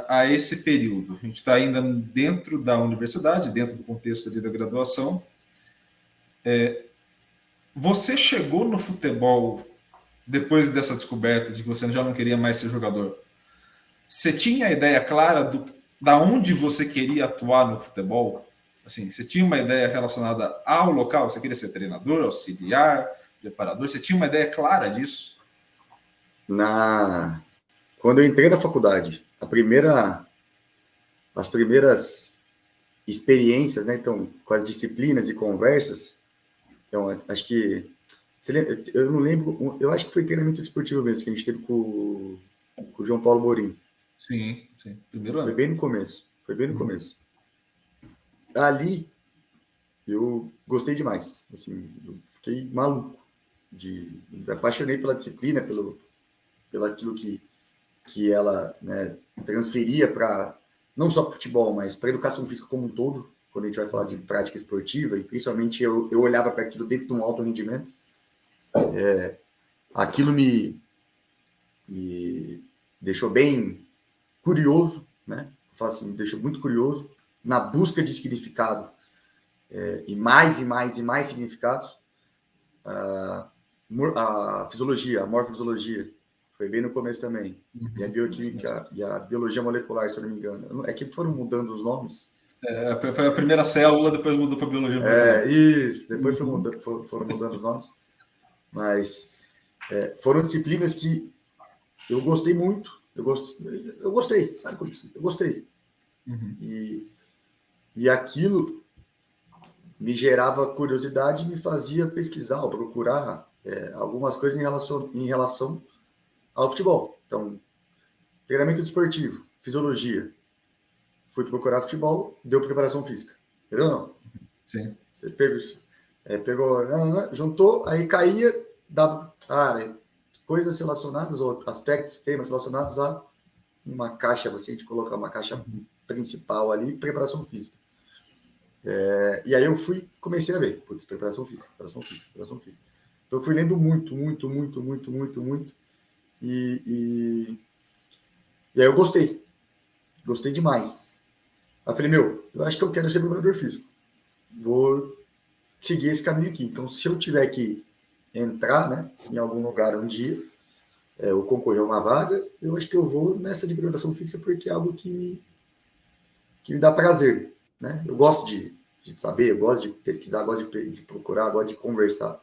a esse período, a gente está ainda dentro da universidade, dentro do contexto ali da graduação. Você chegou no futebol depois dessa descoberta de que você já não queria mais ser jogador? Você tinha a ideia clara da onde você queria atuar no futebol? Assim, você tinha uma ideia relacionada ao local? Você queria ser treinador, auxiliar, preparador? Você tinha uma ideia clara disso? Quando eu entrei na faculdade, as primeiras experiências, né? Então, com as disciplinas e conversas, então, acho que Você lembra? Eu não lembro, eu acho que foi treinamento esportivo mesmo, que a gente teve com o João Paulo Morim. Sim. Primeiro Foi ano. bem no começo. Foi bem no começo. Ali, eu gostei demais. Assim, eu fiquei maluco. Me apaixonei pela disciplina, pelo aquilo que ela, né, transferia para, não só para futebol, mas para a educação física como um todo, quando a gente vai falar de prática esportiva, e principalmente eu olhava para aquilo dentro de um alto rendimento. Aquilo me deixou bem curioso, né? Eu falo assim, me deixou muito curioso na busca de significado e mais significados. A fisiologia, a morfofisiologia, foi bem no começo também. E a bioquímica e a biologia molecular, se eu não me engano. É que foram mudando os nomes. Foi a primeira célula, depois mudou para biologia molecular. Isso, depois foram mudando os nomes. Mas foram disciplinas que eu gostei muito. Eu gostei, sabe como isso? Eu gostei. E aquilo me gerava curiosidade e me fazia pesquisar ou procurar algumas coisas em relação ao futebol. Então, treinamento esportivo, fisiologia. Fui procurar futebol, deu preparação física. Entendeu? Não? Sim. Você pegou, juntou, aí caía, dava coisas relacionadas, ou aspectos, temas relacionados a uma caixa, você de colocar uma caixa principal ali, preparação física. E aí eu comecei a ver, preparação física. Então eu fui lendo muito. E aí eu gostei demais. Aí eu falei, eu acho que eu quero ser preparador físico. Vou seguir esse caminho aqui. Então, se eu tiver que entrar, né, em algum lugar um dia, ou concorrer a uma vaga, eu acho que eu vou nessa de preparação física porque é algo que me dá prazer, né? Eu gosto de saber, eu gosto de pesquisar, gosto de procurar, gosto de conversar.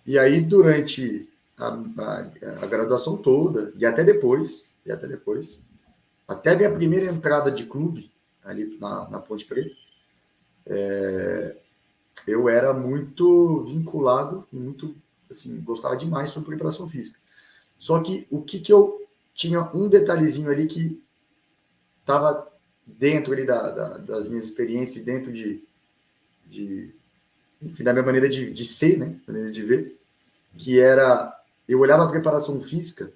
E aí, durante a graduação toda, e até depois, até a minha primeira entrada de clube, ali na Ponte Preta, eu era muito vinculado, muito, assim, gostava demais sobre preparação física. Só que o que eu tinha um detalhezinho ali que estava dentro ali das minhas experiências, dentro enfim, da minha maneira de ser, né, maneira de ver, que era, eu olhava a preparação física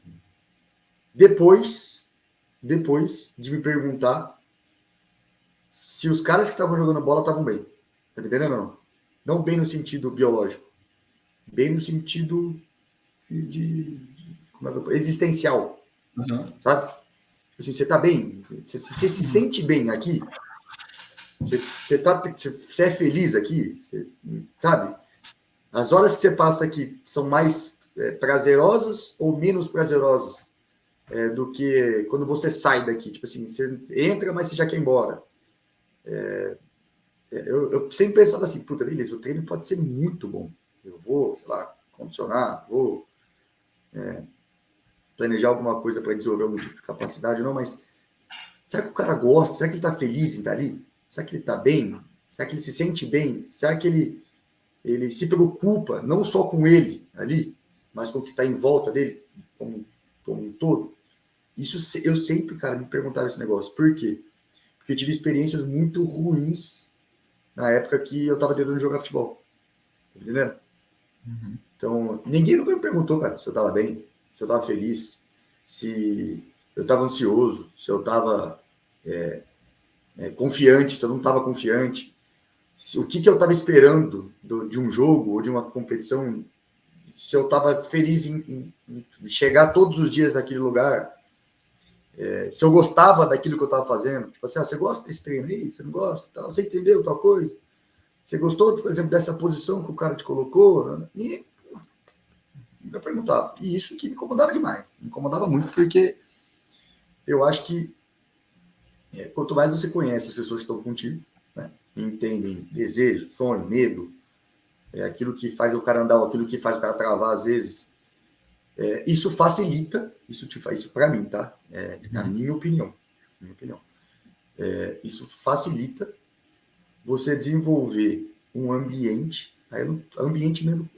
depois de me perguntar se os caras que estavam jogando bola estavam bem. Tá me entendendo ou não? Não bem no sentido biológico, bem no sentido existencial, sabe? Assim, você tá bem? Você se sente bem aqui? Você é feliz aqui? Sabe? As horas que você passa aqui são mais prazerosas ou menos prazerosas do que quando você sai daqui? Tipo assim, você entra, mas você já quer ir embora. Eu sempre pensava assim, puta, beleza, o treino pode ser muito bom. Eu vou, sei lá, condicionar, vou planejar alguma coisa para desenvolver algum tipo de capacidade, não, mas será que o cara gosta? Será que ele está feliz em estar ali? Será que ele está bem? Será que ele se sente bem? Será que ele se preocupa não só com ele ali, mas com o que está em volta dele, como um todo? Isso eu sempre, cara, me perguntava esse negócio. Por quê? Porque eu tive experiências muito ruins na época que eu estava tentando jogar futebol. Tá entendendo? Então, ninguém nunca me perguntou, cara, se eu estava bem, se eu estava feliz, se eu estava ansioso, se eu estava confiante, se eu não estava confiante, o que eu estava esperando de um jogo ou de uma competição, se eu estava feliz em chegar todos os dias naquele lugar, se eu gostava daquilo que eu estava fazendo. Tipo assim, você gosta desse treino aí? Você não gosta? Tal? Você entendeu tal coisa? Você gostou, por exemplo, dessa posição que o cara te colocou? Né? E eu perguntava. E isso que me incomodava demais. Me incomodava muito, porque eu acho que quanto mais você conhece as pessoas que estão contigo, né, entendem desejo, sonho, medo, aquilo que faz o cara andar, aquilo que faz o cara travar às vezes, isso facilita, isso para mim, tá? Na minha opinião. Isso facilita você desenvolver um ambiente, ambiente mesmo,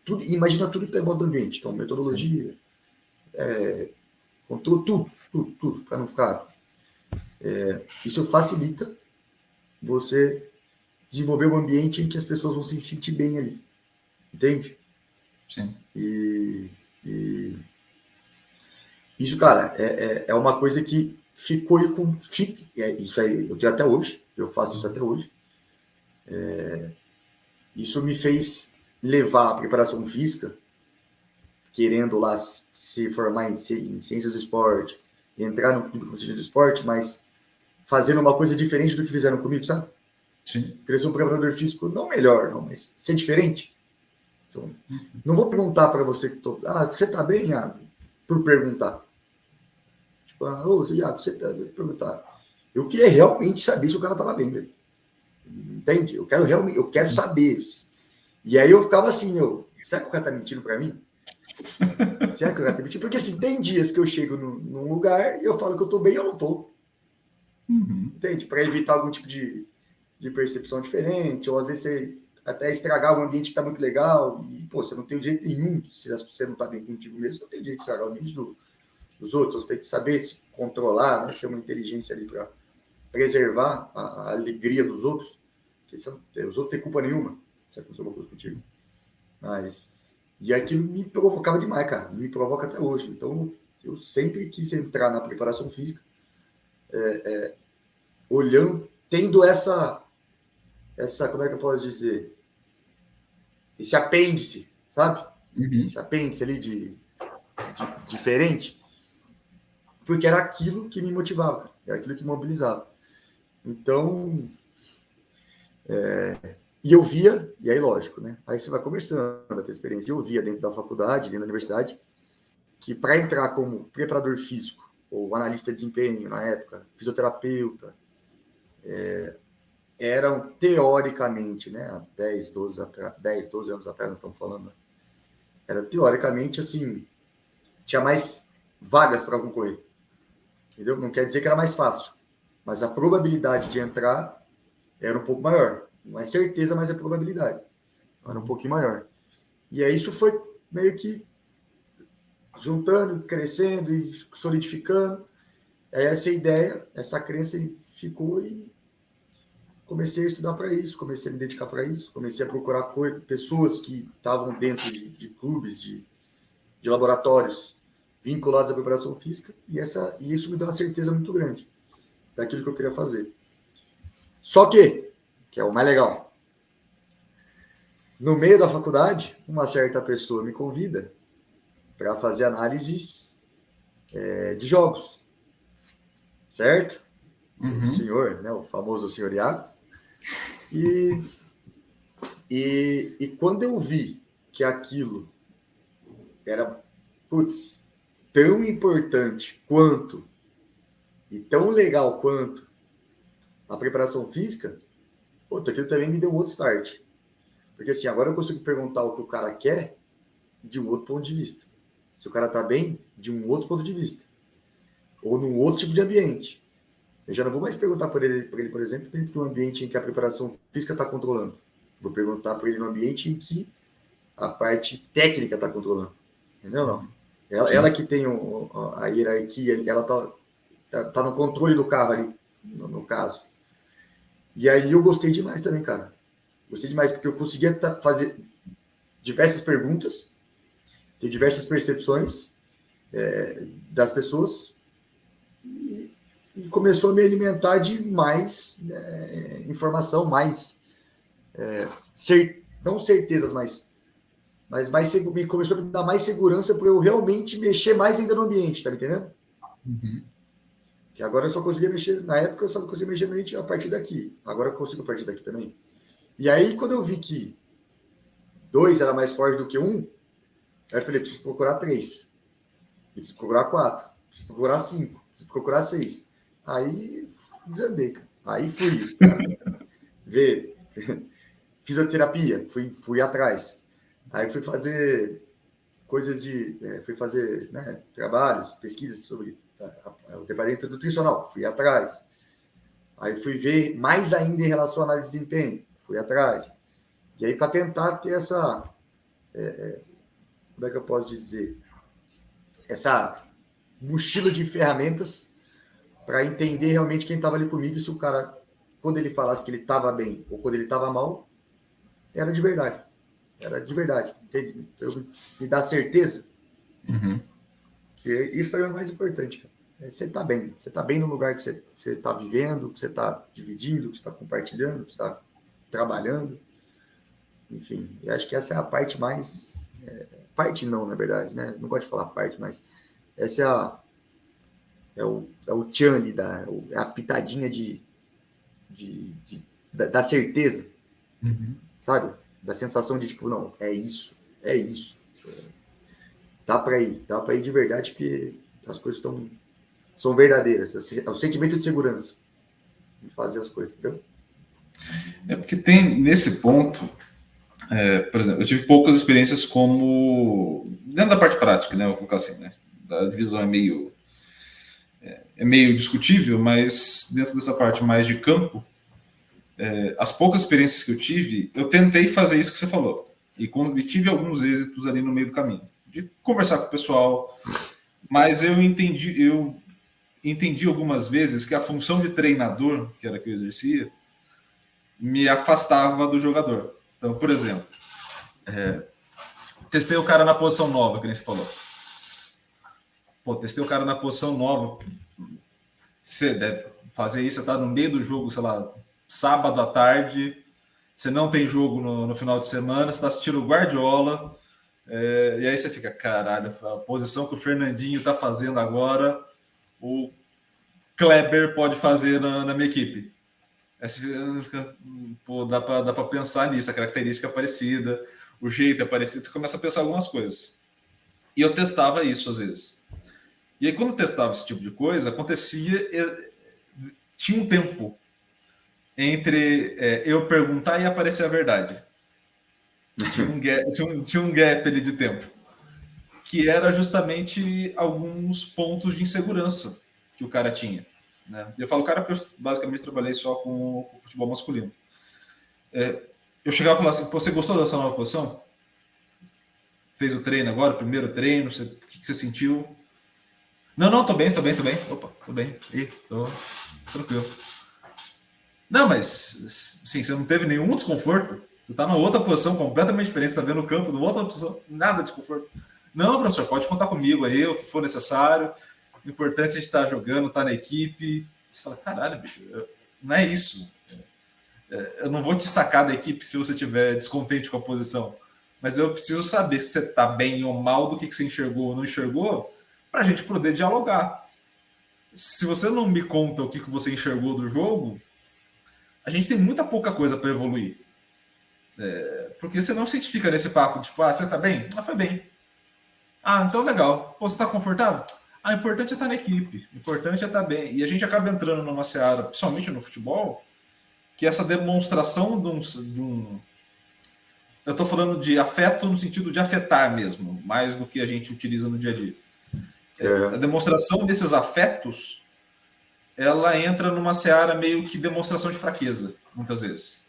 tudo, imagina tudo que está em volta do ambiente. Então, metodologia, controle, tudo, para não ficar. Isso facilita você desenvolver um ambiente em que as pessoas vão se sentir bem ali. Entende? Sim. E isso, cara, é uma coisa que ficou isso aí, eu tenho até hoje, eu faço isso até hoje. Isso me fez levar a preparação física, querendo lá se formar em ciências do esporte, entrar no clube como ciência do esporte, mas fazendo uma coisa diferente do que fizeram comigo, sabe? Sim. Querer ser um preparador físico, não melhor, não, mas ser diferente. Não vou perguntar para você que você tá bem, Iago? Por perguntar. Tipo, Iago, você tá bem? Por perguntar. Eu queria realmente saber se o cara tava bem, velho. Entende? Eu quero saber. E aí eu ficava assim, será que o cara tá mentindo para mim? Será que o cara tá mentindo? Porque assim, tem dias que eu chego num lugar e eu falo que eu tô bem e eu não tô. Entende? Para evitar algum tipo de percepção diferente, ou às vezes você até estragar um ambiente que está muito legal, e você não tem jeito nenhum, se você não está bem contigo mesmo, você não tem jeito de estragar o ambiente dos outros, você tem que saber se controlar, né? Ter uma inteligência ali para preservar a alegria dos outros, porque os outros não têm culpa nenhuma se aconteceu alguma coisa contigo. E aquilo me provocava demais, cara, e me provoca até hoje. Então, eu sempre quis entrar na preparação física, olhando, tendo essa, como é que eu posso dizer? Esse apêndice, sabe? Esse apêndice ali de diferente, porque era aquilo que me motivava, era aquilo que me mobilizava. Então, e eu via, e aí lógico, né? Aí você vai conversando, a ter experiência. Eu via dentro da faculdade, dentro da universidade, que para entrar como preparador físico, ou analista de desempenho na época, fisioterapeuta, eram teoricamente, né? Há 10, 12 anos atrás, nós estamos falando, era teoricamente assim, tinha mais vagas para concorrer. Entendeu? Não quer dizer que era mais fácil, mas a probabilidade de entrar era um pouco maior. Não é certeza, mas a probabilidade era um pouquinho maior. E aí isso foi meio que juntando, crescendo e solidificando. Aí essa ideia, essa crença ficou e comecei a estudar para isso, comecei a me dedicar para isso, comecei a procurar pessoas que estavam dentro de clubes, de laboratórios vinculados à preparação física, e isso me deu uma certeza muito grande daquilo que eu queria fazer. Só que é o mais legal, no meio da faculdade, uma certa pessoa me convida para fazer análises de jogos, certo? O senhor, né, o famoso senhor Iago. E quando eu vi que aquilo era, tão importante quanto e tão legal quanto a preparação física, aquilo também me deu um outro start. Porque assim, agora eu consigo perguntar o que o cara quer de um outro ponto de vista. Se o cara tá bem, de um outro ponto de vista. Ou num outro tipo de ambiente. Eu já não vou mais perguntar para ele, por exemplo, dentro de um ambiente em que a preparação física está controlando. Vou perguntar para ele no ambiente em que a parte técnica está controlando. Entendeu? Não? Ela que tem a hierarquia, ela tá no controle do carro ali, no caso. E aí eu gostei demais também, cara. Gostei demais, porque eu conseguia fazer diversas perguntas, ter diversas percepções das pessoas, e começou a me alimentar de mais informação, mais não certezas, mas me começou a me dar mais segurança para eu realmente mexer mais ainda no ambiente, tá me entendendo? Que agora eu só conseguia mexer, na época eu só conseguia mexer no ambiente a partir daqui, agora eu consigo a partir daqui também. E aí, quando eu vi que 2 era mais forte do que 1, eu falei, preciso procurar 3, preciso procurar 4, preciso procurar 5, preciso procurar 6. Aí desandei, cara. Aí fui ver fisioterapia, fui atrás. Aí fui fazer coisas fui fazer trabalhos, pesquisas sobre o departamento nutricional, fui atrás. Aí fui ver mais ainda em relação à análise de desempenho, fui atrás. E aí, para tentar ter essa como é que eu posso dizer? Essa mochila de ferramentas para entender realmente quem estava ali comigo e se o cara, quando ele falasse que ele estava bem ou quando ele estava mal, era de verdade. Era de verdade. Entende? Eu me dá certeza. Que isso para mim é o mais importante, cara. Você está bem. Você está bem no lugar que você está vivendo, que você está dividindo, que você está compartilhando, que você está trabalhando. Enfim, eu acho que essa é a parte mais... parte não, na verdade, né? Não gosto de falar parte, mas essa é o tchan ali, é a pitadinha da certeza, sabe? Da sensação de tipo, não, é isso. Dá para ir de verdade, porque as coisas são verdadeiras. É o sentimento de segurança de fazer as coisas, entendeu? É porque tem, nesse ponto, por exemplo, eu tive poucas experiências como, dentro da parte prática, né, vou colocar assim, né, a divisão é meio discutível, mas dentro dessa parte mais de campo, as poucas experiências que eu tive, eu tentei fazer isso que você falou, e tive alguns êxitos ali no meio do caminho, de conversar com o pessoal, mas eu entendi algumas vezes que a função de treinador, que era que eu exercia, me afastava do jogador. Então, por exemplo, testei o cara na posição nova, que nem você falou. Pô, testei o cara na posição nova. Você deve fazer isso, você tá no meio do jogo, sei lá, sábado à tarde, você não tem jogo no final de semana, você tá assistindo o Guardiola, e aí você fica, caralho, a posição que o Fernandinho tá fazendo agora, o Kleber pode fazer na minha equipe. Aí você fica, pô, dá pra pensar nisso, a característica é parecida, o jeito é parecido, você começa a pensar algumas coisas. E eu testava isso às vezes. E aí, quando eu testava esse tipo de coisa, acontecia. Tinha um tempo entre eu perguntar e aparecer a verdade. Tinha um gap ali de tempo. Que era justamente alguns pontos de insegurança que o cara tinha. Né? Eu falo cara porque eu basicamente trabalhei só com futebol masculino. Eu chegava e falava assim: você gostou dessa nova posição? Fez o treino agora, o primeiro treino, o que você sentiu? Não, tô bem. Opa, tô bem. Tô tranquilo. Não, mas sim, você não teve nenhum desconforto. Você tá numa outra posição completamente diferente, você tá vendo o campo numa outra posição, nada de desconforto. Não, professor, pode contar comigo aí, o que for necessário. O importante é a gente estar jogando, estar na equipe. Você fala, caralho, bicho, não é isso. Eu não vou te sacar da equipe se você estiver descontente com a posição. Mas eu preciso saber se você está bem ou mal, do que você enxergou ou não enxergou, para a gente poder dialogar. Se você não me conta o que você enxergou do jogo, a gente tem muita pouca coisa para evoluir. Porque você não se identifica nesse papo, tipo, você tá bem? Foi bem. Então legal. Pô, você tá confortável? O importante é estar na equipe. O importante é estar bem. E a gente acaba entrando numa seara, principalmente no futebol, que essa demonstração de um... Eu tô falando de afeto no sentido de afetar mesmo, mais do que a gente utiliza no dia a dia. A demonstração desses afetos, ela entra numa seara meio que demonstração de fraqueza, muitas vezes.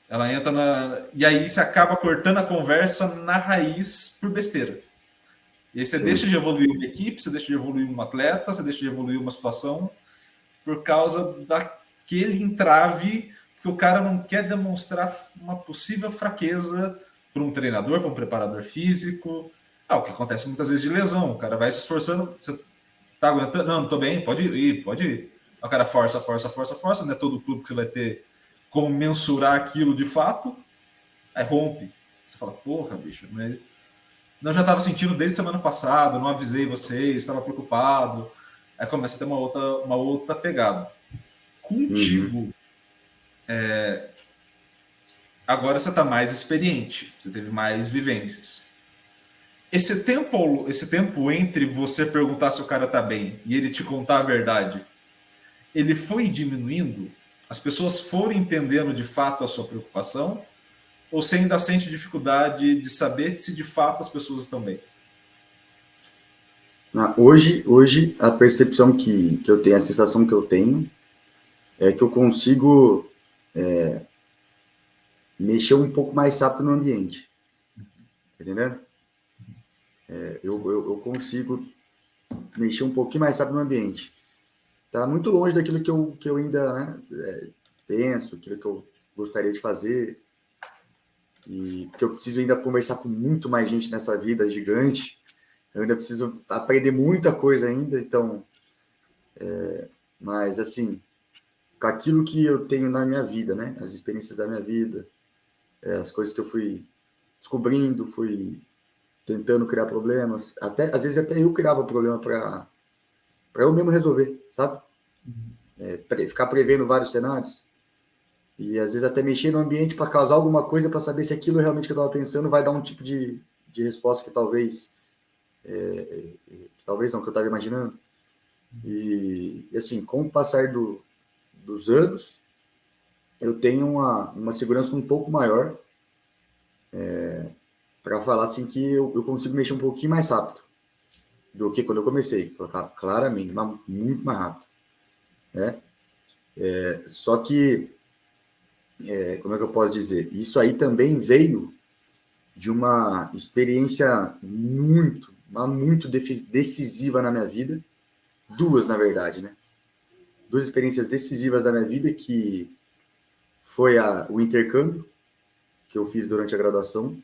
Ela entra e aí você acaba cortando a conversa na raiz por besteira. E aí você deixa de evoluir uma equipe, você deixa de evoluir um atleta, você deixa de evoluir uma situação por causa daquele entrave que o cara não quer demonstrar uma possível fraqueza para um treinador, para um preparador físico. O que acontece muitas vezes de lesão. O cara vai se esforçando, você tá aguentando? Não tô bem, pode ir. O cara força. Não é todo clube que você vai ter como mensurar aquilo de fato. Aí rompe. Você fala, porra, bicho, mas... Não, já estava sentindo desde semana passada, não avisei vocês, estava preocupado. Aí começa a ter uma outra pegada. Contigo, agora você está mais experiente, você teve mais vivências. Esse tempo entre você perguntar se o cara está bem e ele te contar a verdade, ele foi diminuindo? As pessoas foram entendendo de fato a sua preocupação? Ou você ainda sente dificuldade de saber se de fato as pessoas estão bem? Hoje a percepção que eu tenho, a sensação que eu tenho, é que eu consigo mexer um pouco mais rápido no ambiente. entendendo? Eu consigo mexer um pouquinho mais rápido no ambiente. Tá muito longe daquilo que eu ainda, né, penso, aquilo que eu gostaria de fazer, e que eu preciso ainda conversar com muito mais gente nessa vida gigante. Eu ainda preciso aprender muita coisa ainda, então, mas assim, com aquilo que eu tenho na minha vida, né, as experiências da minha vida, as coisas que eu fui descobrindo, fui tentando criar problemas, até às vezes até eu criava problema para eu mesmo resolver, sabe? Ficar prevendo vários cenários. E às vezes até mexer no ambiente para causar alguma coisa, para saber se aquilo realmente que eu estava pensando vai dar um tipo de resposta que talvez não, que eu estava imaginando. E assim, com o passar dos anos, eu tenho uma segurança um pouco maior para falar assim que eu consigo mexer um pouquinho mais rápido do que quando eu comecei, claramente, mas muito mais rápido, né? Só que, como é que eu posso dizer? Isso aí também veio de uma experiência mas muito decisiva na minha vida. Duas, na verdade, né? Duas experiências decisivas da minha vida, que foi o intercâmbio que eu fiz durante a graduação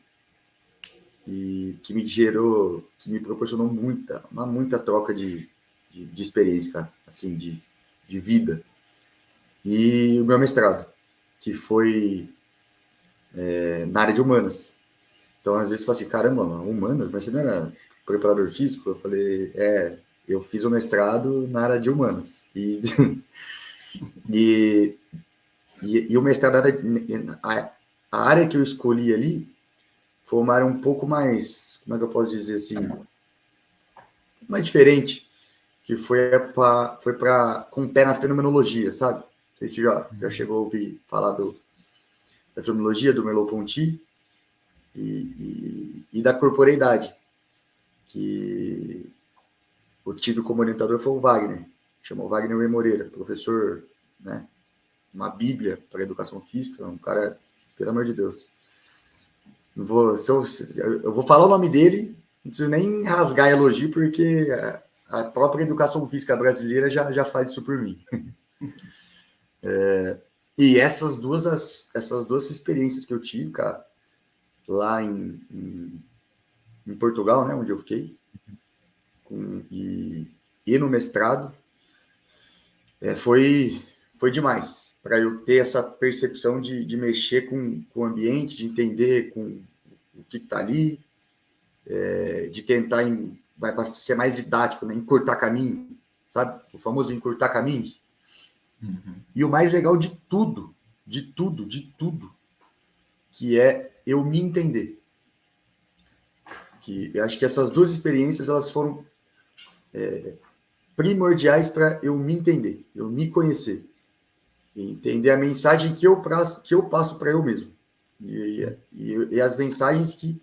e que que me proporcionou muita troca de experiência, cara, assim, de vida. E o meu mestrado, que foi na área de humanas. Então, às vezes, você fala assim, caramba, humanas? Mas você não era preparador físico? Eu falei, eu fiz o mestrado na área de humanas. E, e o mestrado, a área que eu escolhi ali, foi uma área um pouco mais, como é que eu posso dizer assim, mais diferente, que foi com o pé na fenomenologia, sabe? Você já chegou a ouvir falar da fenomenologia, do Merleau-Ponty e da corporeidade, que eu tive como orientador foi o Wagner, chamou Wagner Way Moreira, professor, né? Uma bíblia para educação física, um cara, pelo amor de Deus. Eu vou falar o nome dele, não preciso nem rasgar elogio, porque a própria educação física brasileira já faz isso por mim. E essas duas experiências que eu tive, cara, lá em Portugal, né, onde eu fiquei, e no mestrado, foi demais para eu ter essa percepção de mexer com o ambiente, de entender com o que está ali, de tentar vai ser mais didático, né? Encurtar caminho, sabe? O famoso encurtar caminhos. Uhum. E o mais legal de tudo, que é eu me entender. Que eu acho que essas duas experiências elas foram primordiais para eu me entender, eu me conhecer, entender a mensagem que eu passo para eu mesmo e as mensagens que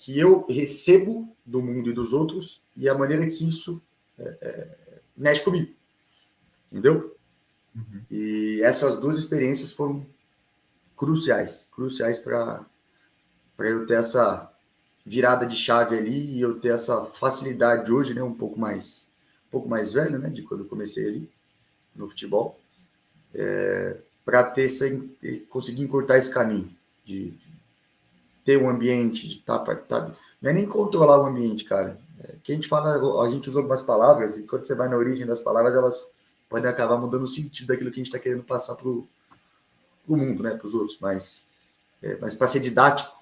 eu recebo do mundo e dos outros e a maneira que isso mexe comigo, entendeu? Uhum. E essas duas experiências foram cruciais para eu ter essa virada de chave ali e eu ter essa facilidade hoje, né, um pouco mais velho, né, de quando eu comecei ali no futebol, para conseguir encurtar esse caminho de ter um ambiente, de estar não é nem controlar o ambiente, cara. Que a gente fala, a gente usa algumas palavras e quando você vai na origem das palavras, elas podem acabar mudando o sentido daquilo que a gente está querendo passar para o mundo, né, para os outros. Mas para ser didático,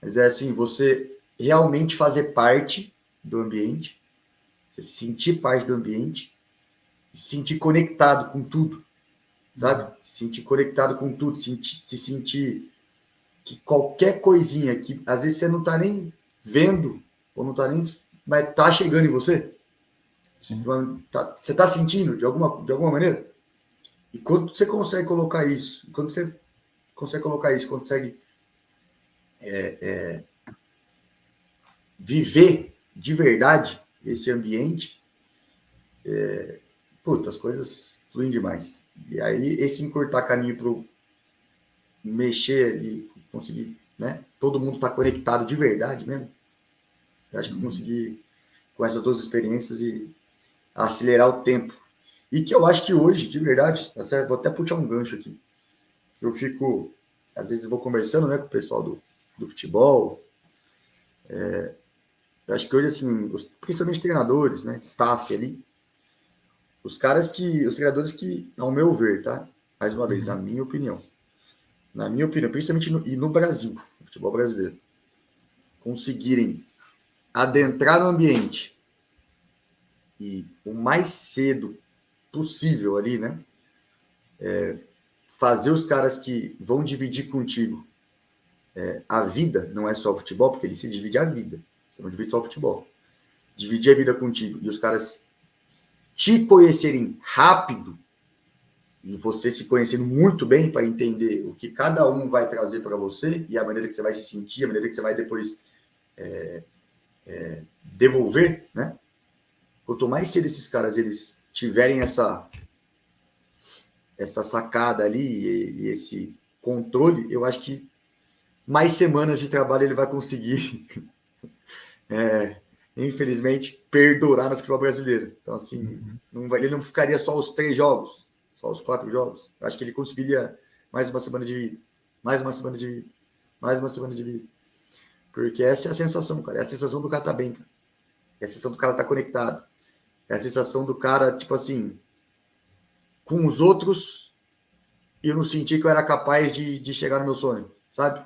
mas é assim, você realmente fazer parte do ambiente, você se sentir parte do ambiente, se sentir conectado com tudo, sabe? Se sentir conectado com tudo, se sentir que qualquer coisinha que às vezes você não está nem vendo, ou não está nem, mas está chegando em você. Sim. Você está sentindo de alguma maneira? E quando você consegue colocar isso, quando consegue viver de verdade esse ambiente, as coisas fluem demais. E aí, esse encurtar caminho para mexer e conseguir né? Todo mundo está conectado de verdade mesmo. Eu acho que eu consegui, com essas duas experiências, e acelerar o tempo. E que eu acho que hoje, de verdade, vou até puxar um gancho aqui. Eu fico, às vezes eu vou conversando, né, com o pessoal do futebol. Eu acho que hoje, assim, principalmente treinadores, né, staff ali, os treinadores que, ao meu ver, tá? Mais uma vez, na minha opinião, principalmente no Brasil, no futebol brasileiro, conseguirem adentrar no ambiente e o mais cedo possível ali, né? Fazer os caras que vão dividir contigo a vida, não é só o futebol, porque ele se divide a vida. Você não divide só o futebol. Dividir a vida contigo e os caras te conhecerem rápido e você se conhecendo muito bem para entender o que cada um vai trazer para você e a maneira que você vai se sentir, a maneira que você vai depois devolver, né? Quanto mais cedo esses caras eles tiverem essa sacada ali e esse controle, eu acho que mais semanas de trabalho ele vai conseguir, infelizmente, perdurar no futebol brasileiro. Então, assim, ele não ficaria só os 3 jogos, só os 4 jogos. Eu acho que ele conseguiria mais uma semana de vida, mais uma semana de vida, mais uma semana de vida. Porque essa é a sensação, cara. É a sensação do cara tá bem, cara. É a sensação do cara tá conectado. É a sensação do cara, tipo assim, com os outros, eu não senti que eu era capaz de chegar no meu sonho, sabe?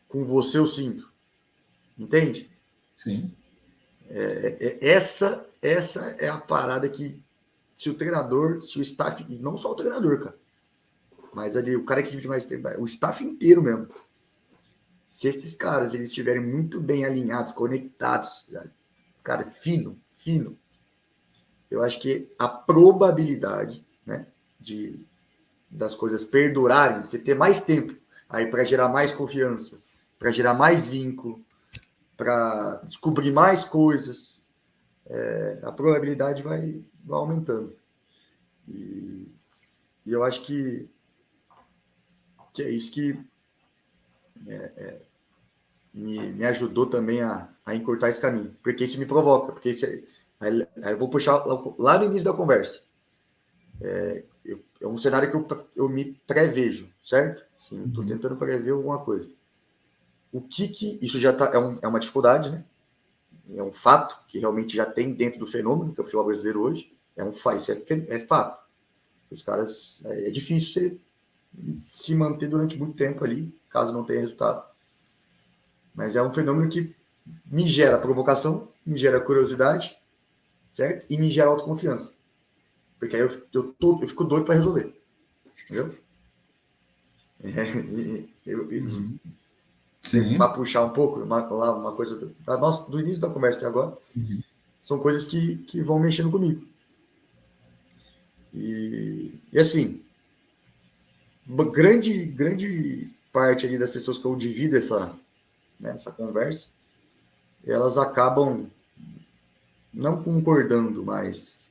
Com você eu sinto. Entende? Sim. Essa é a parada que, se o staff, e não só o treinador, cara, mas ali o cara que vive mais tempo, o staff inteiro mesmo. Se esses caras eles estiverem muito bem alinhados, conectados, cara, fino, eu acho que a probabilidade, né, das coisas perdurarem, você ter mais tempo aí para gerar mais confiança, para gerar mais vínculo, para descobrir mais coisas, a probabilidade vai aumentando. E eu acho que é isso que me ajudou também a encurtar esse caminho, porque isso me provoca, porque aí eu vou puxar lá no início da conversa. É um cenário que eu me prevejo, certo? Sim, estou tentando prever alguma coisa. O que isso já tá, é uma dificuldade, né? É um fato que realmente já tem dentro do fenômeno que é o futebol brasileiro hoje. Isso é fato. Os caras, é difícil você se manter durante muito tempo ali, caso não tenha resultado. Mas é um fenômeno que me gera provocação, me gera curiosidade, certo? E me gera autoconfiança. Porque aí eu fico doido para resolver. Entendeu? Para puxar um pouco, uma coisa do início da conversa até agora, são coisas que vão mexendo comigo. E assim, grande parte ali das pessoas que eu divido essa conversa, elas acabam não concordando, mas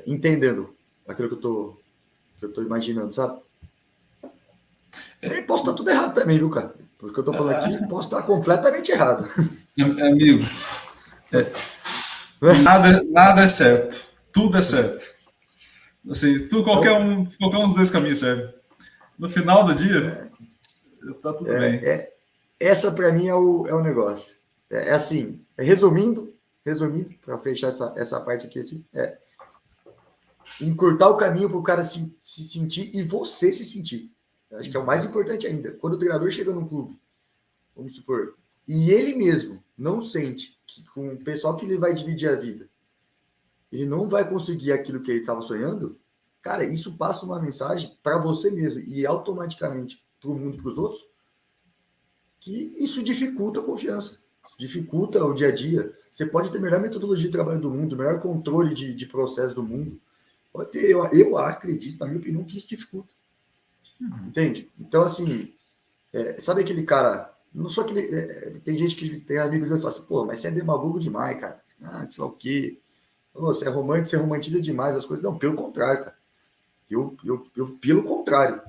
entendendo aquilo que eu tô imaginando, sabe? Eu posso estar tudo errado também, viu, cara? Porque eu tô falando aqui, posso estar completamente errado. Amigo, nada é certo. Tudo é certo. Assim, qualquer um dos dois caminhos serve. No final do dia, tá tudo bem. Essa para mim é o negócio. É assim, resumindo, para fechar essa parte aqui, assim, encurtar o caminho para o cara se sentir e você se sentir. Eu acho que é o mais importante ainda. Quando o treinador chega num clube, vamos supor, e ele mesmo não sente que com o pessoal que ele vai dividir a vida, ele não vai conseguir aquilo que ele estava sonhando, cara, isso passa uma mensagem para você mesmo e automaticamente para o mundo e para os outros, que isso dificulta a confiança, dificulta o dia a dia. Você pode ter a melhor metodologia de trabalho do mundo, o melhor controle de processo do mundo. Pode ter, eu acredito, na minha opinião, que isso dificulta. Entende? Então, assim, sabe aquele cara, não só aquele, tem gente que tem amigos que fala assim, pô, mas você é demagogo demais, cara. Ah, sei lá o quê. Você é romântico, você romantiza demais as coisas. Não, pelo contrário, cara. Eu pelo contrário,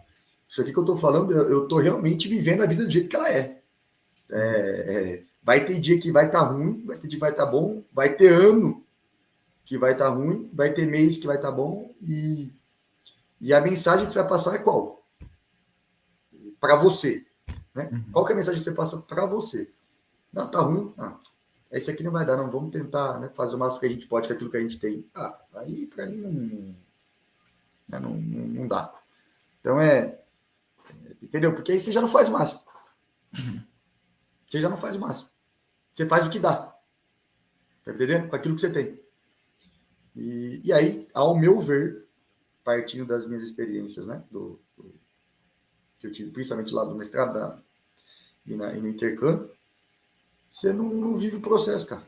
Isso aqui que eu estou falando, eu estou realmente vivendo a vida do jeito que ela é. Vai ter dia que vai estar ruim, vai ter dia que vai estar bom, vai ter ano que vai estar ruim, vai ter mês que vai estar bom, e a mensagem que você vai passar é qual? Para você. Né? Qual que é a mensagem que você passa para você? Não, tá ruim. Esse aqui não vai dar, não. Vamos tentar, né, fazer o máximo que a gente pode com aquilo que a gente tem. Aí para mim não dá. Então entendeu? Porque aí você já não faz o máximo. Você já não faz o máximo. Você faz o que dá. Tá entendendo? Com aquilo que você tem. E aí, ao meu ver, partindo das minhas experiências, né, que eu tive, principalmente lá do mestrado e no intercâmbio, você não vive o processo, cara.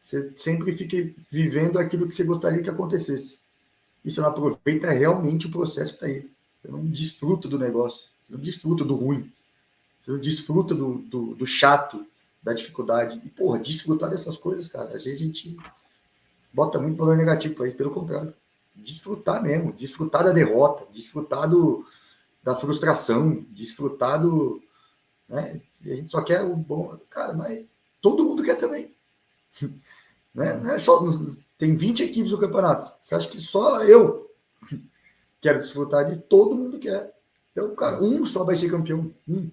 Você sempre fica vivendo aquilo que você gostaria que acontecesse. E você não aproveita realmente o processo que está aí. Você não desfruta do negócio. Você não desfruta do ruim. Você não desfruta do chato, da dificuldade. E, porra, desfrutar dessas coisas, cara, às vezes a gente bota muito valor negativo para isso. Pelo contrário. Desfrutar mesmo. Desfrutar da derrota. Desfrutar da frustração. Desfrutar do... Né? A gente só quer o bom. Cara, mas todo mundo quer também. Não é só... Tem 20 equipes no campeonato. Você acha que só eu quero desfrutar de todo mundo quer? Então, cara, um só vai ser campeão. Um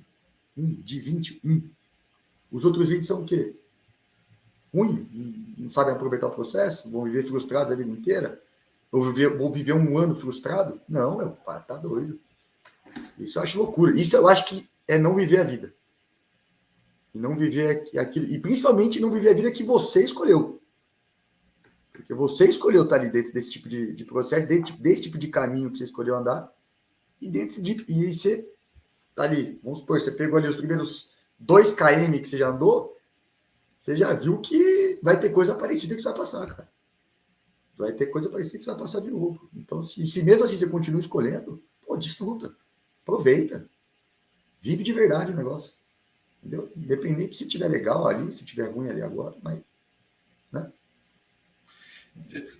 de 20. Os outros 20 são o quê? Ruim? Não sabem aproveitar o processo? Vão viver frustrados a vida inteira? Vou viver um ano frustrado? Não, meu pai, tá doido. Isso eu acho loucura. Isso eu acho que é não viver a vida. E não viver aquilo. E principalmente não viver a vida que você escolheu. Porque você escolheu estar ali dentro desse tipo de processo, dentro desse tipo de caminho que você escolheu andar, e você tá ali, vamos supor, você pegou ali os primeiros 2 km que você já andou, você já viu que vai ter coisa parecida que você vai passar, cara. Vai ter coisa parecida que você vai passar de novo. Então, se mesmo assim você continua escolhendo, pô, desfruta, aproveita, vive de verdade o negócio. Entendeu? Independente se tiver legal ali, se tiver ruim ali agora, mas, né?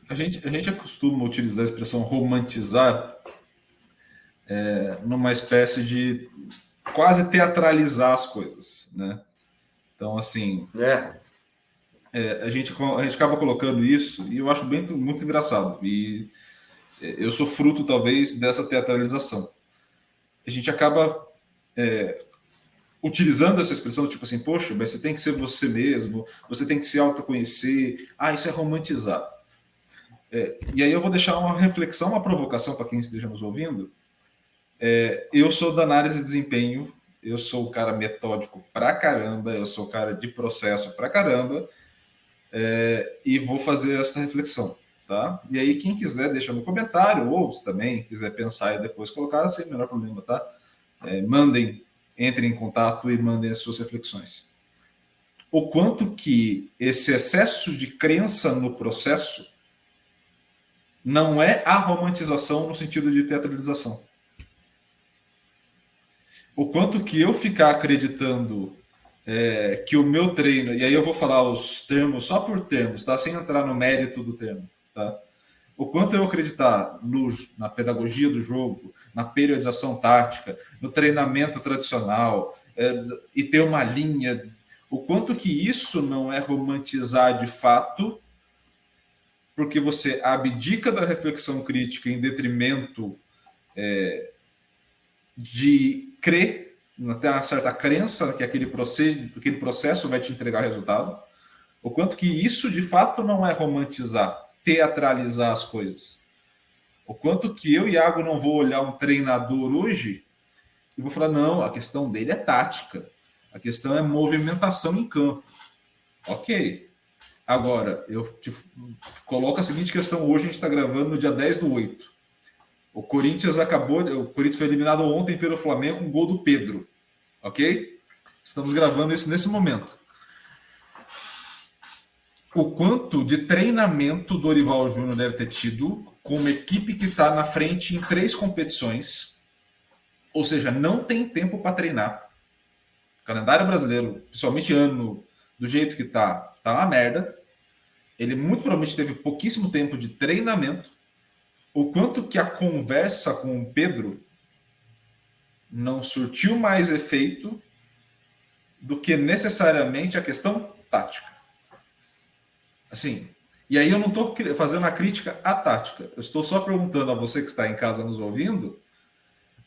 A gente costuma utilizar a expressão romantizar numa espécie de quase teatralizar as coisas, né? Então, assim, a gente acaba colocando isso e eu acho muito engraçado. E eu sou fruto, talvez, dessa teatralização. A gente acaba utilizando essa expressão, tipo assim, poxa, mas você tem que ser você mesmo, você tem que se autoconhecer. Isso é romantizar. E aí eu vou deixar uma reflexão, uma provocação para quem esteja nos ouvindo. Eu sou da análise de desempenho, eu sou o cara metódico pra caramba, eu sou o cara de processo pra caramba, e vou fazer essa reflexão. Tá? E aí quem quiser deixa no comentário, ou se também quiser pensar e depois colocar, sem o menor problema, tá? Entrem em contato e mandem as suas reflexões. O quanto que esse excesso de crença no processo não é a romantização no sentido de teatralização. O quanto que eu ficar acreditando que o meu treino, e aí eu vou falar os termos só por termos, tá? Sem entrar no mérito do termo, tá? O quanto eu acreditar na pedagogia do jogo, na periodização tática, no treinamento tradicional, e ter uma linha, o quanto que isso não é romantizar de fato, porque você abdica da reflexão crítica em detrimento de crer, até uma certa crença que aquele processo vai te entregar resultado, o quanto que isso de fato não é romantizar, teatralizar as coisas. O quanto que eu, Iago, não vou olhar um treinador hoje e vou falar, não, a questão dele é tática, a questão é movimentação em campo. Ok. Agora, eu te coloco a seguinte questão, hoje a gente está gravando no dia 10/8. O Corinthians foi eliminado ontem pelo Flamengo com um gol do Pedro. Ok? Estamos gravando isso nesse momento. O quanto de treinamento Dorival Júnior deve ter tido com uma equipe que está na frente em 3 competições, ou seja, não tem tempo para treinar. O calendário brasileiro, principalmente ano do jeito que tá uma merda. Ele muito provavelmente teve pouquíssimo tempo de treinamento. O quanto que a conversa com o Pedro não surtiu mais efeito do que necessariamente a questão tática. Assim, e aí eu não estou fazendo a crítica à tática. Eu estou só perguntando a você que está em casa nos ouvindo,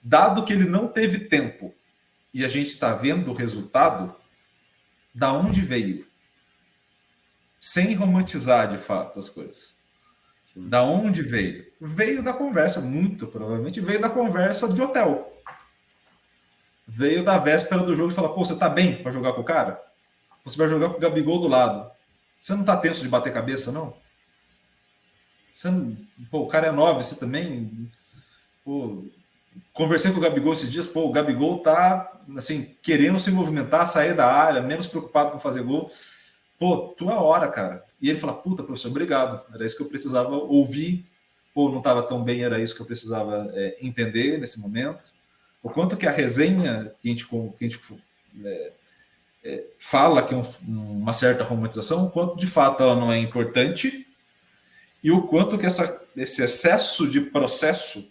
dado que ele não teve tempo e a gente está vendo o resultado, da onde veio? Sem romantizar de fato as coisas. Sim. Da onde veio? Veio da conversa, muito provavelmente veio da conversa de hotel. Veio da véspera do jogo e fala: pô, você tá bem para jogar com o cara? Você vai jogar com o Gabigol do lado. Você não tá tenso de bater cabeça, não? Você não... Pô, o cara é 9, você também. Pô, conversei com o Gabigol esses dias, pô, o Gabigol tá assim, querendo se movimentar, sair da área, menos preocupado com fazer gol. Pô, tua hora, cara. E ele fala: puta, professor, obrigado. Era isso que eu precisava ouvir. Pô, não estava tão bem, era isso que eu precisava entender nesse momento. O quanto que a resenha que a gente fala que é uma certa romantização, o quanto de fato ela não é importante e o quanto que esse excesso de processo,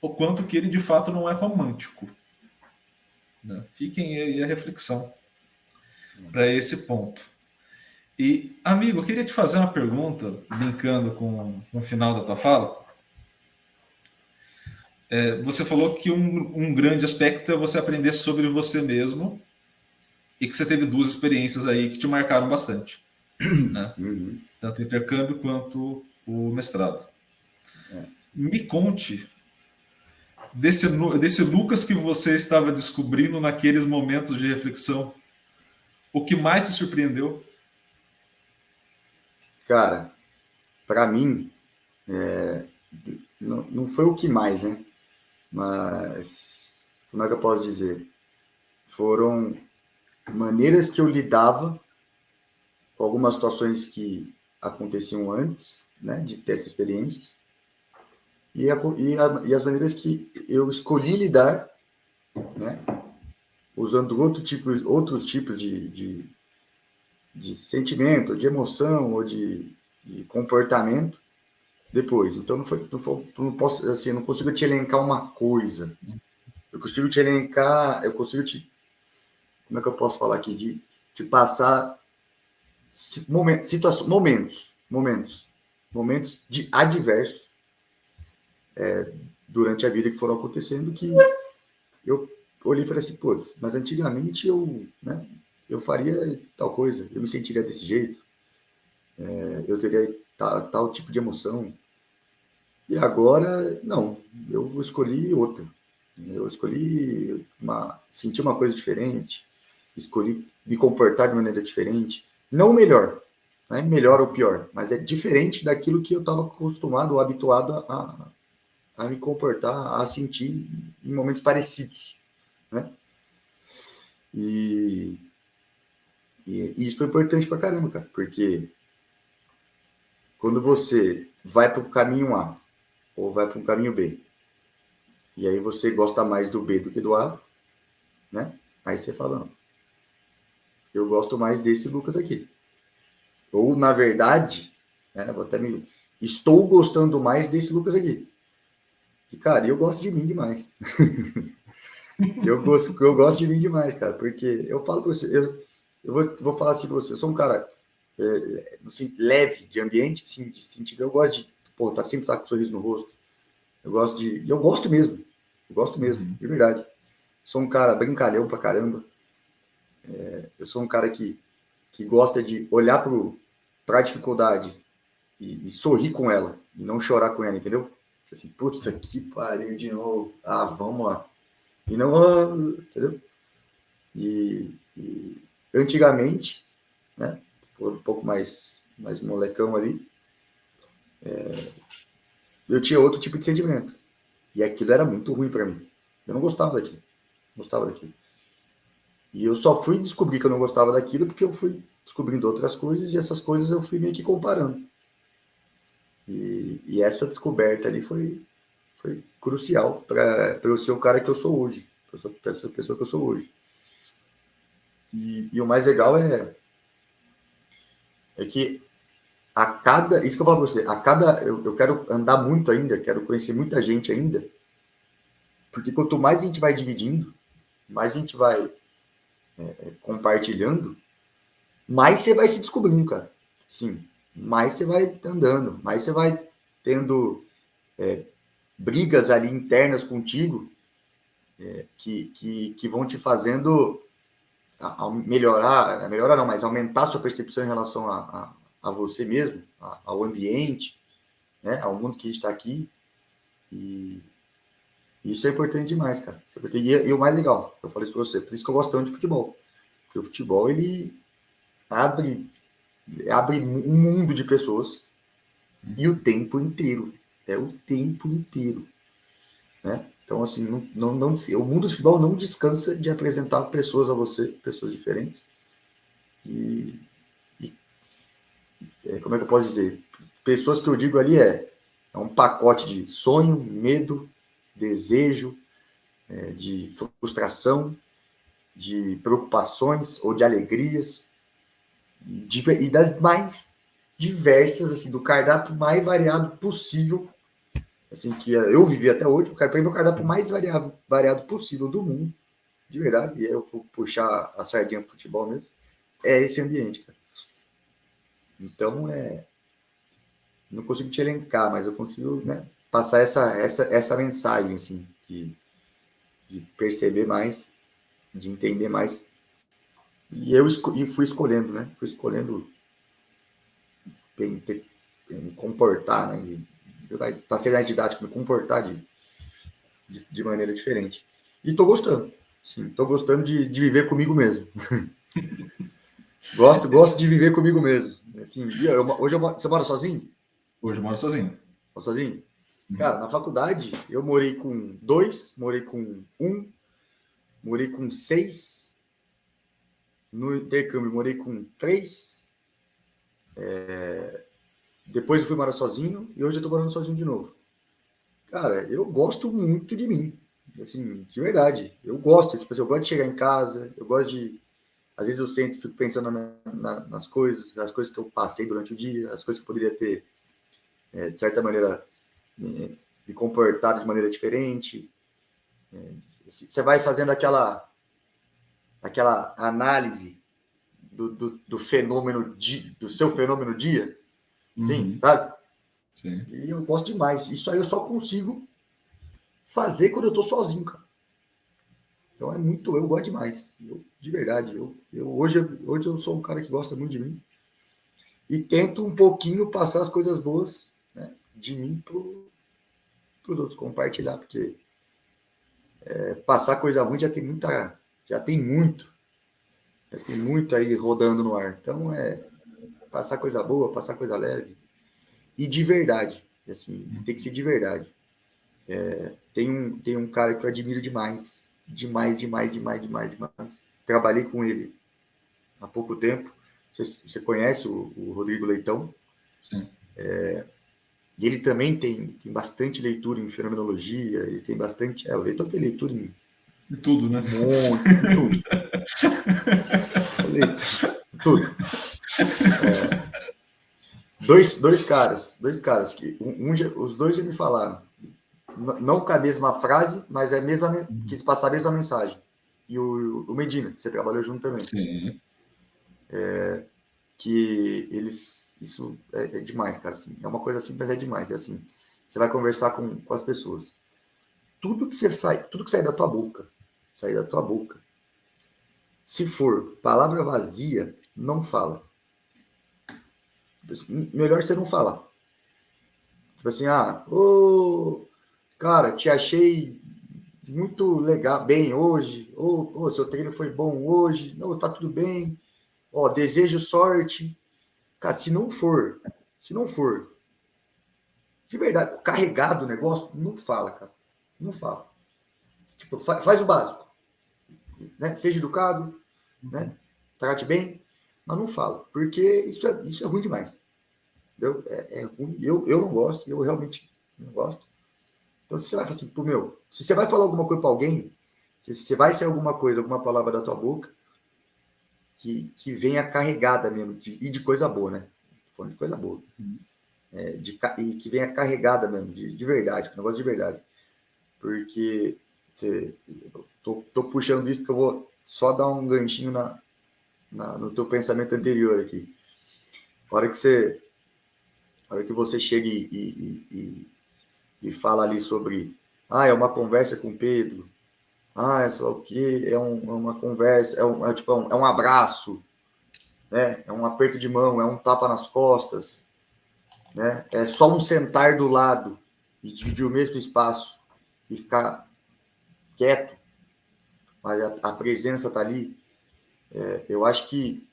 o quanto que ele de fato não é romântico. Né? Fiquem aí a reflexão para esse ponto. E, amigo, eu queria te fazer uma pergunta, linkando com o final da tua fala. Você falou que um grande aspecto é você aprender sobre você mesmo e que você teve 2 experiências aí que te marcaram bastante. Né? Uhum. Tanto o intercâmbio quanto o mestrado. Me conte desse Lucas que você estava descobrindo naqueles momentos de reflexão. O que mais te surpreendeu? Cara, para mim, não foi o que mais, né? Mas, como é que eu posso dizer? Foram maneiras que eu lidava com algumas situações que aconteciam antes, né, de ter essas experiências, e as maneiras que eu escolhi lidar, né, usando outros tipos de sentimento, de emoção ou de comportamento depois. Então não posso, assim, não consigo te elencar uma coisa. Eu consigo te elencar, como é que eu posso falar aqui? De passar momentos de adversos durante a vida que foram acontecendo que eu olhei e falei assim, putz, mas antigamente eu faria tal coisa, eu me sentiria desse jeito, eu teria tal tipo de emoção. E agora, não, eu escolhi outra. Eu escolhi sentir uma coisa diferente, escolhi me comportar de maneira diferente. Não melhor, não é melhor ou pior, mas é diferente daquilo que eu estava acostumado ou habituado a me comportar, a sentir em momentos parecidos. Né? E isso foi importante pra caramba, cara, porque quando você vai para o caminho A ou vai para um caminho B, e aí você gosta mais do B do que do A, né? Aí você fala, não, eu gosto mais desse Lucas aqui. Ou, na verdade, né, estou gostando mais desse Lucas aqui. E, cara, eu gosto de mim demais. eu gosto de mim demais, cara, porque eu falo pra você, eu vou falar assim pra você, eu sou um cara assim, leve de ambiente, assim, de sentido, eu gosto de, sempre estar com um sorriso no rosto. Eu gosto mesmo, de verdade. Sou um cara brincalhão pra caramba. Eu sou um cara que gosta de olhar pra dificuldade e sorrir com ela, e não chorar com ela, entendeu? Assim, puta que pariu de novo. Ah, vamos lá. E não, entendeu? E antigamente, né, um pouco mais molecão ali, eu tinha outro tipo de sentimento. E aquilo era muito ruim para mim. Eu não gostava daquilo. E eu só fui descobrir que eu não gostava daquilo porque eu fui descobrindo outras coisas e essas coisas eu fui meio que comparando. E essa descoberta ali foi crucial para eu ser o cara que eu sou hoje, para essa pessoa que eu sou hoje. E o mais legal é que isso que eu falo para você, eu quero andar muito ainda, quero conhecer muita gente ainda, Porque quanto mais a gente vai dividindo, mais a gente vai compartilhando, mais você vai se descobrindo, cara. Sim, mais você vai andando, mais você vai tendo brigas ali internas contigo que vão te fazendo melhorar não, mas aumentar a sua percepção em relação a você mesmo, ao ambiente, né, ao mundo que a gente está aqui. E isso é importante demais, cara. E o mais legal, eu falei isso para você, por isso que eu gosto tanto de futebol. Porque o futebol, ele abre um mundo de pessoas e o tempo inteiro. É o tempo inteiro. Né? Então, assim, o mundo do futebol não descansa de apresentar pessoas a você, pessoas diferentes. E como é que eu posso dizer? Pessoas que eu digo ali é um pacote de sonho, medo, desejo, de frustração, de preocupações ou de alegrias, e das mais diversas, assim, do cardápio mais variado possível, assim, que eu vivi até hoje, para mim, o cardápio mais variado possível do mundo, de verdade, e eu vou puxar a sardinha pro futebol mesmo, é esse ambiente, cara. Então, não consigo te elencar, mas eu consigo, né, passar essa mensagem, assim, de perceber mais, de entender mais. E fui escolhendo, né? Fui escolhendo me comportar, né? Passei na didática, me comportar de maneira diferente. E tô gostando. Sim, tô gostando de viver comigo mesmo. Gosto de viver comigo mesmo. Assim, você mora sozinho? Hoje eu moro sozinho. Mora sozinho? Cara, na faculdade eu morei com 2, morei com 1, morei com 6. No intercâmbio morei com 3. Depois eu fui morar sozinho e hoje eu tô morando sozinho de novo. Cara, eu gosto muito de mim. Assim, de verdade. Eu gosto, tipo assim, eu gosto de chegar em casa, eu gosto de. Às vezes eu sento e fico pensando nas coisas, as coisas que eu passei durante o dia, as coisas que eu poderia ter, de certa maneira, me comportado de maneira diferente. Você vai fazendo aquela análise do fenômeno, do seu fenômeno dia, sim, Uhum. sabe? Sim. E eu gosto demais. Isso aí eu só consigo fazer quando eu tô sozinho, cara. Então eu gosto demais. De verdade. Hoje eu sou um cara que gosta muito de mim. E tento um pouquinho passar as coisas boas, né, de mim para os outros, compartilhar, porque passar coisa ruim já tem muito aí rodando no ar. Então passar coisa boa, passar coisa leve. E de verdade. Assim, tem que ser de verdade. Tem um cara que eu admiro demais. Demais, demais, demais, demais, demais. Trabalhei com ele há pouco tempo. Você conhece o Rodrigo Leitão? Sim. E ele também tem bastante leitura em fenomenologia, ele tem bastante. O Leitão tem leitura em E tudo, né? um monte, em tudo. Tudo. Dois caras que os dois já me falaram, não com a mesma frase, mas quis passar a mesma mensagem. E o Medina, que você trabalhou junto também. Sim. Que isso é demais, cara. Assim, é uma coisa assim, mas é demais. É assim, você vai conversar com as pessoas. Tudo que sai da tua boca, se for palavra vazia, não fala. Melhor você não falar. Tipo assim, cara, te achei muito legal, bem hoje, seu treino foi bom hoje, não, tá tudo bem, desejo sorte. Cara, se não for, de verdade, carregado o negócio, não fala, cara. Não fala. Tipo, faz o básico, né? Seja educado, né? Trate bem, mas não fala, porque isso é ruim demais. Entendeu? É ruim. Eu não gosto, eu realmente não gosto. Então, se você vai falar assim, se você vai falar alguma coisa para alguém, se você vai ser alguma coisa, alguma palavra da tua boca, que venha carregada mesmo, e de coisa boa, né? Falando de coisa boa. E que venha carregada mesmo, de verdade, um negócio de verdade. Porque tô puxando isso porque eu vou só dar um ganchinho no teu pensamento anterior aqui. A hora que você chega e fala ali sobre, é uma conversa com o Pedro, é só o quê, é uma conversa, é um abraço, né? É um aperto de mão, é um tapa nas costas, né? É só um sentar do lado e dividir o mesmo espaço e ficar quieto, mas a presença está ali. Eu acho que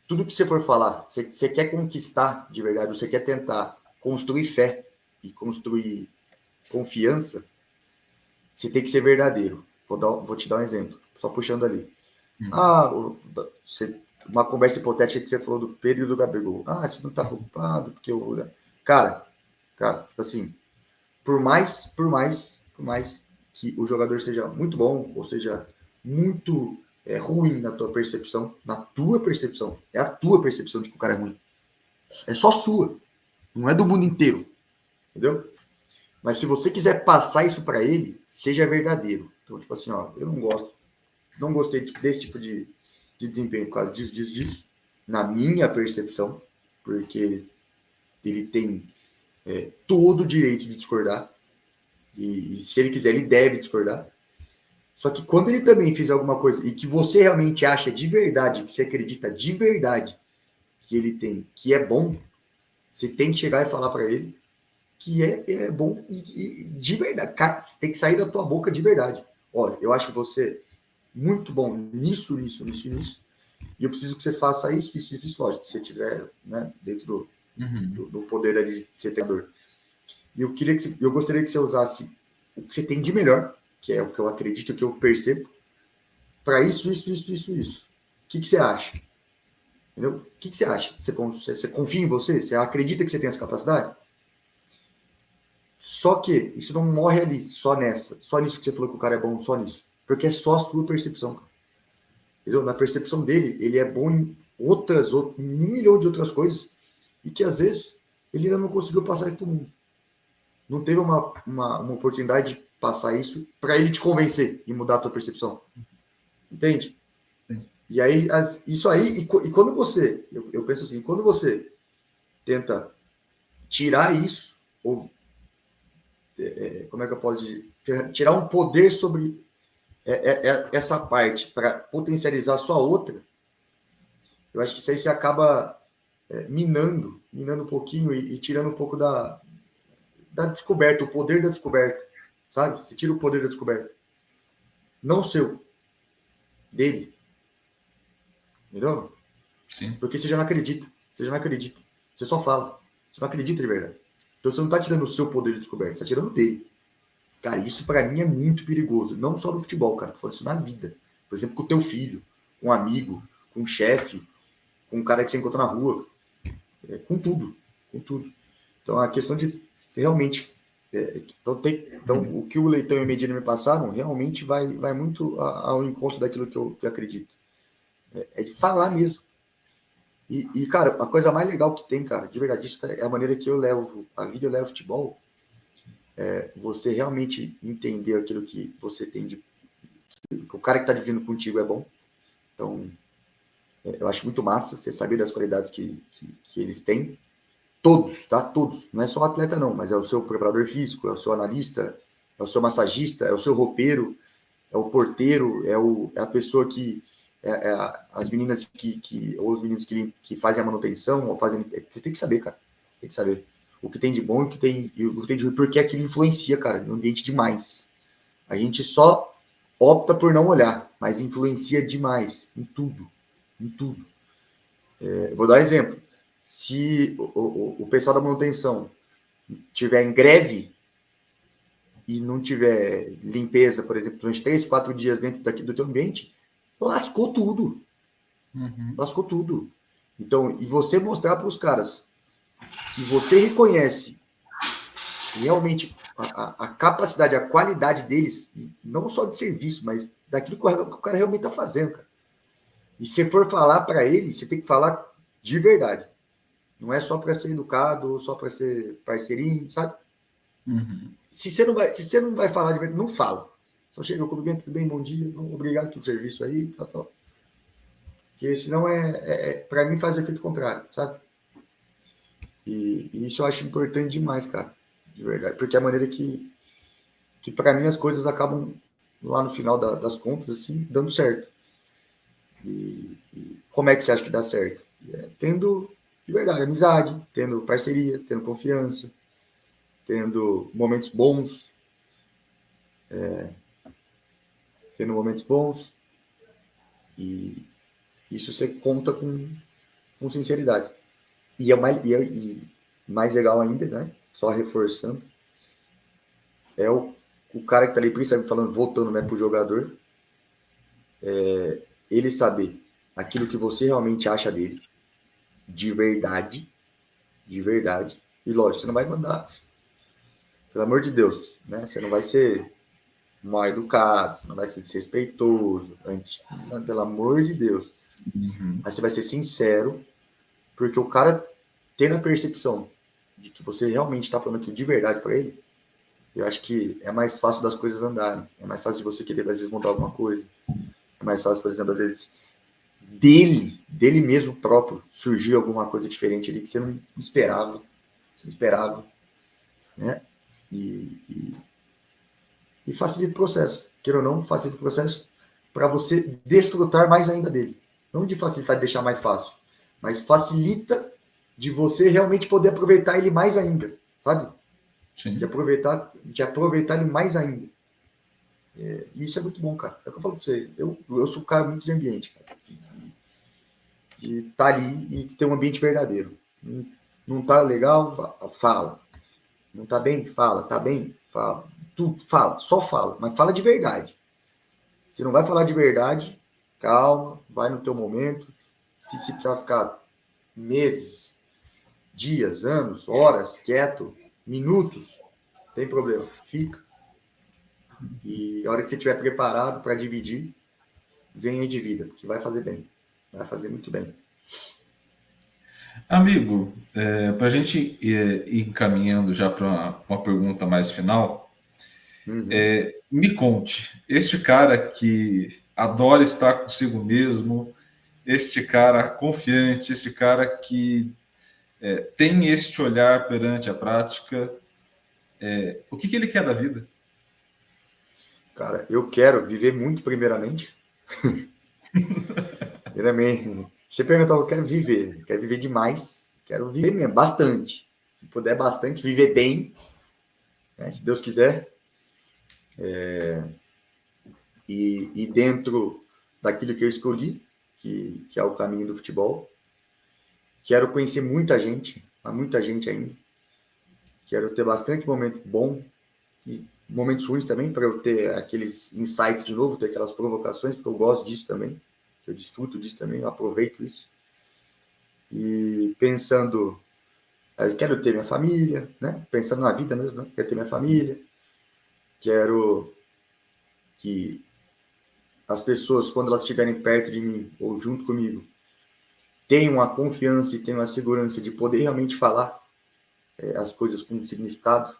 tudo que você for falar, você quer conquistar de verdade, você quer tentar construir fé e construir confiança, você tem que ser verdadeiro. Vou te dar um exemplo, só puxando ali. Uma conversa hipotética que você falou do Pedro e do Gabigol. Você não tá preocupado, porque eu. Cara, tipo assim, por mais que o jogador seja muito bom, ou seja muito ruim na tua percepção, é a tua percepção de que o cara é ruim. É só sua, não é do mundo inteiro, entendeu? Mas se você quiser passar isso para ele, seja verdadeiro. Então, tipo assim, eu não gostei desse tipo de desempenho por causa disso, na minha percepção, porque ele tem todo o direito de discordar, e se ele quiser, ele deve discordar. Só que quando ele também fizer alguma coisa e que você realmente acha de verdade, que você acredita de verdade que ele tem, que é bom, você tem que chegar e falar para ele que é bom e de verdade. Você tem que sair da tua boca de verdade. Olha, eu acho você muito bom nisso, e eu preciso que você faça isso, lógico, se você estiver, né, dentro do poder ali de ser treinador. E eu gostaria que você usasse o que você tem de melhor, que é o que eu acredito, o que eu percebo, para isso. O que você acha? Entendeu? O que você acha? Você confia em você? Você acredita que você tem essa capacidade? Só que isso não morre ali, só nisso que você falou que o cara é bom, só nisso. Porque é só a sua percepção. Entendeu? Na percepção dele, ele é bom em um milhão de outras coisas e que às vezes ele ainda não conseguiu passar isso para o mundo. Não teve uma oportunidade de passar isso para ele te convencer e mudar a tua percepção. Entende? Sim. E aí, isso aí, e quando você, eu penso assim, quando você tenta tirar isso, ou como é que eu posso dizer? Tirar um poder sobre essa parte para potencializar a sua outra, eu acho que isso aí você acaba minando um pouquinho e tirando um pouco da descoberta, o poder da descoberta, sabe? Você tira o poder da descoberta. Não seu, dele. Entendeu? Sim. Porque você já não acredita. Você só fala. Você não acredita de verdade. Então você não está tirando o seu poder de descoberta, você está tirando dele. Cara, isso para mim é muito perigoso. Não só no futebol, cara. Tô falando isso na vida. Por exemplo, com o teu filho, com um amigo, com um chefe, com um cara que você encontra na rua. Com tudo. Então a questão de realmente. Então, o que o Leitão e o Medina me passaram realmente vai muito ao encontro daquilo que eu acredito. É de falar mesmo. E, cara, a coisa mais legal que tem, cara, de verdade, isso é a maneira que eu levo a vida, eu levo o futebol. Você realmente entender aquilo que você tem que o cara que está dividindo contigo é bom. Então, eu acho muito massa você saber das qualidades que eles têm. Todos, tá? Todos. Não é só o atleta, não, mas é o seu preparador físico, é o seu analista, é o seu massagista, é o seu roupeiro, é o porteiro, é a pessoa que. As meninas ou os meninos que fazem a manutenção, ou fazem. Você tem que saber, cara. Tem que saber o que tem de bom e o que tem de ruim, porque aquilo influencia, cara, no ambiente demais. A gente só opta por não olhar, mas influencia demais em tudo. Vou dar um exemplo. Se o pessoal da manutenção tiver em greve e não tiver limpeza, por exemplo, durante 3, 4 dias dentro do teu ambiente, lascou tudo. Lascou tudo. Então, e você mostrar para os caras que você reconhece realmente a capacidade, a qualidade deles, não só de serviço, mas daquilo que o cara realmente está fazendo, cara. E se for falar para ele, você tem que falar de verdade. Não é só para ser educado, ou só para ser parceirinho, sabe? se você não vai falar de verdade, não fala. Só chega, eu cumprimento, tudo bem, bom dia, obrigado pelo serviço aí, tal. Porque senão para mim faz efeito contrário, sabe? E isso eu acho importante demais, cara, de verdade, porque é a maneira que para mim as coisas acabam lá no final das contas, assim, dando certo. E como é que você acha que dá certo? Tendo, de verdade, amizade, tendo parceria, tendo confiança, tendo momentos bons, e isso você conta com sinceridade. E mais legal ainda, né? Só reforçando, é o cara que tá ali, principalmente falando, voltando, né, pro jogador, ele saber aquilo que você realmente acha dele, de verdade, e lógico, você não vai mandar, pelo amor de Deus, né? Você não vai ser mal educado, não vai ser desrespeitoso, pelo amor de Deus. Uhum. Mas você vai ser sincero, porque o cara tendo a percepção de que você realmente está falando aquilo de verdade para ele, eu acho que é mais fácil das coisas andarem. É mais fácil de você querer, às vezes, mudar alguma coisa. É mais fácil, por exemplo, às vezes, dele mesmo próprio, surgir alguma coisa diferente ali que você não esperava. Né? E facilita o processo. Queira ou não, facilita o processo para você desfrutar mais ainda dele. Não de facilitar, de deixar mais fácil, mas facilita de você realmente poder aproveitar ele mais ainda, sabe? Sim. De aproveitar ele mais ainda. E isso é muito bom, cara. É o que eu falo pra você. Eu sou um cara muito de ambiente, cara. De estar ali e ter um ambiente verdadeiro. Não tá legal? Fala. Não tá bem? Fala. Tá bem? Fala. Tu fala, só fala, mas fala de verdade. Se não vai falar de verdade, calma, vai no teu momento. Se precisar ficar meses, dias, anos, horas, quieto, minutos, tem problema. Fica. E a hora que você estiver preparado para dividir, venha e divida, porque vai fazer bem. Vai fazer muito bem. Amigo, para a gente ir encaminhando já para uma pergunta mais final, Uhum. me conte, este cara que adora estar consigo mesmo, este cara confiante, este cara que tem este olhar perante a prática, o que ele quer da vida? Cara, eu quero viver muito primeiramente. Primeiramente, você perguntar, eu quero viver demais, quero viver mesmo, bastante. Se puder bastante, viver bem, né, se Deus quiser. E dentro daquilo que eu escolhi, que é o caminho do futebol, quero conhecer muita gente, há muita gente ainda. Quero ter bastante momento bom e momentos ruins também, para eu ter aqueles insights de novo, ter aquelas provocações, porque eu gosto disso também, eu desfruto disso também, eu aproveito isso. E pensando, eu quero ter minha família, né? Pensando na vida mesmo, né? Quero ter minha família, quero que as pessoas, quando elas estiverem perto de mim ou junto comigo, tenham a confiança e tenham a segurança de poder realmente falar as coisas com significado,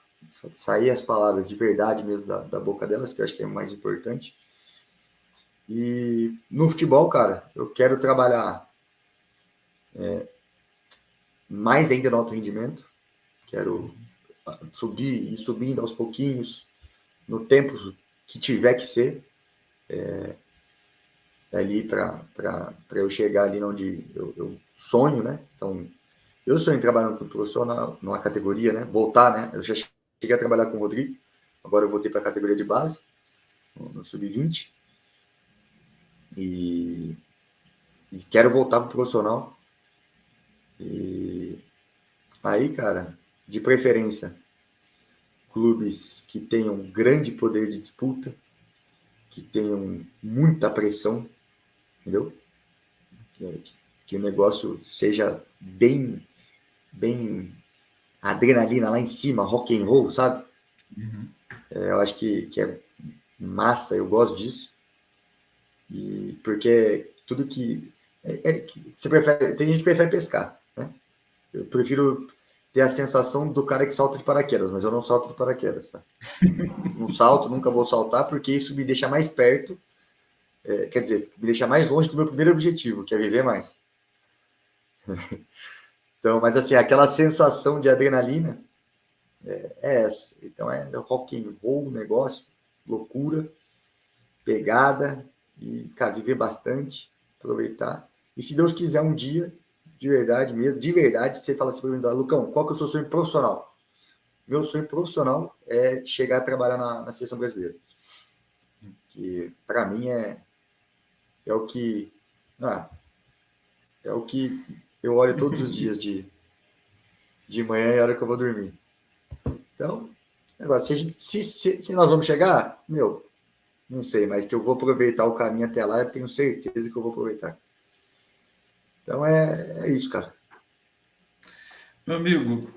sair as palavras de verdade mesmo da boca delas, que eu acho que é o mais importante. E no futebol, cara, eu quero trabalhar mais ainda no alto rendimento, quero subir e subindo aos pouquinhos, no tempo que tiver que ser, ali para eu chegar ali onde eu sonho, né? Então, eu sonho em trabalhar no profissional, numa categoria, né? Voltar, né? Eu já cheguei a trabalhar com o Rodrigo, agora eu voltei para a categoria de base, no sub-20, e, e quero voltar para o profissional. E aí, cara, de preferência, clubes que tenham grande poder de disputa, que tenham muita pressão, entendeu? Que o negócio seja bem adrenalina lá em cima, rock and roll, sabe? Uhum. Eu acho que é massa, eu gosto disso. E porque tudo que você prefere, tem gente que prefere pescar, né? Eu prefiro ter a sensação do cara que salta de paraquedas, mas eu não salto de paraquedas, tá? Não salto, nunca vou saltar, porque isso me deixa mais perto, quer dizer, me deixa mais longe do meu primeiro objetivo, que é viver mais. Então, mas assim, aquela sensação de adrenalina é essa. Então é rock and roll, negócio, loucura, pegada, e, cara, viver bastante, aproveitar. E se Deus quiser um dia, de verdade mesmo, de verdade, você fala assim para mim, Lucão, qual que é o seu sonho profissional? Meu sonho profissional é chegar a trabalhar na seleção brasileira. Que para mim é o que é o que eu olho todos os dias de manhã e a hora que eu vou dormir. Então, agora, se nós vamos chegar, não sei, mas que eu vou aproveitar o caminho até lá, eu tenho certeza que eu vou aproveitar. Então é isso, cara. Meu amigo,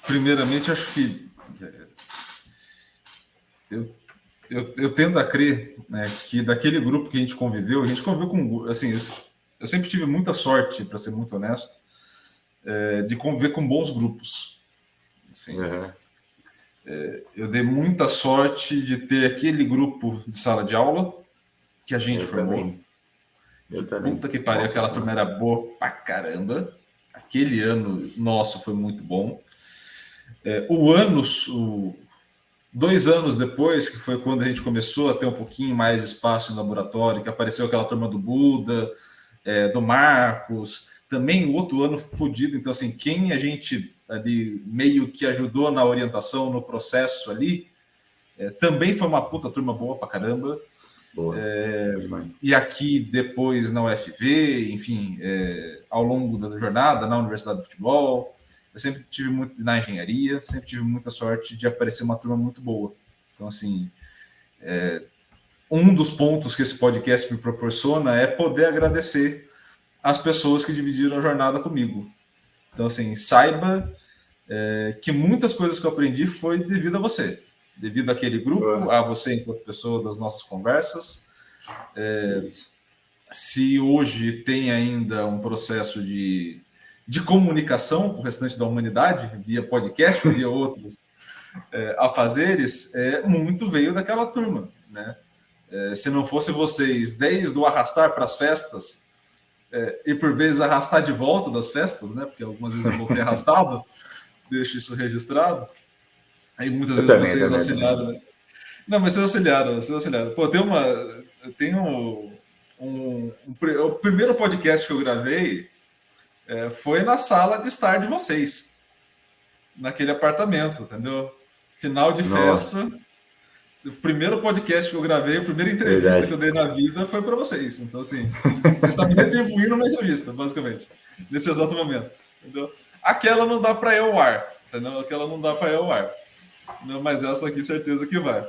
primeiramente, acho que eu tendo a crer, né, que daquele grupo que a gente conviveu com, assim, eu sempre tive muita sorte, para ser muito honesto, de conviver com bons grupos. Assim, eu dei muita sorte de ter aquele grupo de sala de aula que a gente formou. Eu também. Puta que pariu, aquela turma era boa pra caramba. Aquele ano nosso foi muito bom. 2 anos depois, que foi quando a gente começou a ter um pouquinho mais de espaço no laboratório, que apareceu aquela turma do Buda, do Marcos, também o outro ano fodido. Então, assim, quem a gente ali meio que ajudou na orientação, no processo ali, também foi uma puta turma boa pra caramba. E aqui depois na UFV, enfim, ao longo da jornada na Universidade do Futebol, eu sempre tive muito na engenharia, sempre tive muita sorte de aparecer uma turma muito boa. Então, assim, um dos pontos que esse podcast me proporciona é poder agradecer as pessoas que dividiram a jornada comigo. Então, assim, saiba que muitas coisas que eu aprendi foi devido a você, devido àquele grupo, a você enquanto pessoa das nossas conversas. Se hoje tem ainda um processo de comunicação com o restante da humanidade, via podcast, via outros afazeres, muito veio daquela turma, né? Se não fosse vocês, desde o arrastar para as festas, e por vezes arrastar de volta das festas, né? Porque algumas vezes eu voltei arrastado, deixo isso registrado. Aí muitas vezes vocês auxiliaram, né? Não, mas vocês auxiliaram. Pô, o primeiro podcast que eu gravei foi na sala de estar de vocês, naquele apartamento, entendeu? Final de festa. O primeiro podcast que eu gravei, a primeira entrevista que eu dei na vida foi para vocês. Então, assim, vocês estão me retribuindo uma entrevista, basicamente, nesse exato momento, entendeu? Aquela não dá para ir ao ar, entendeu? Aquela não dá para ir ao ar. Não, mas essa aqui, certeza que vai.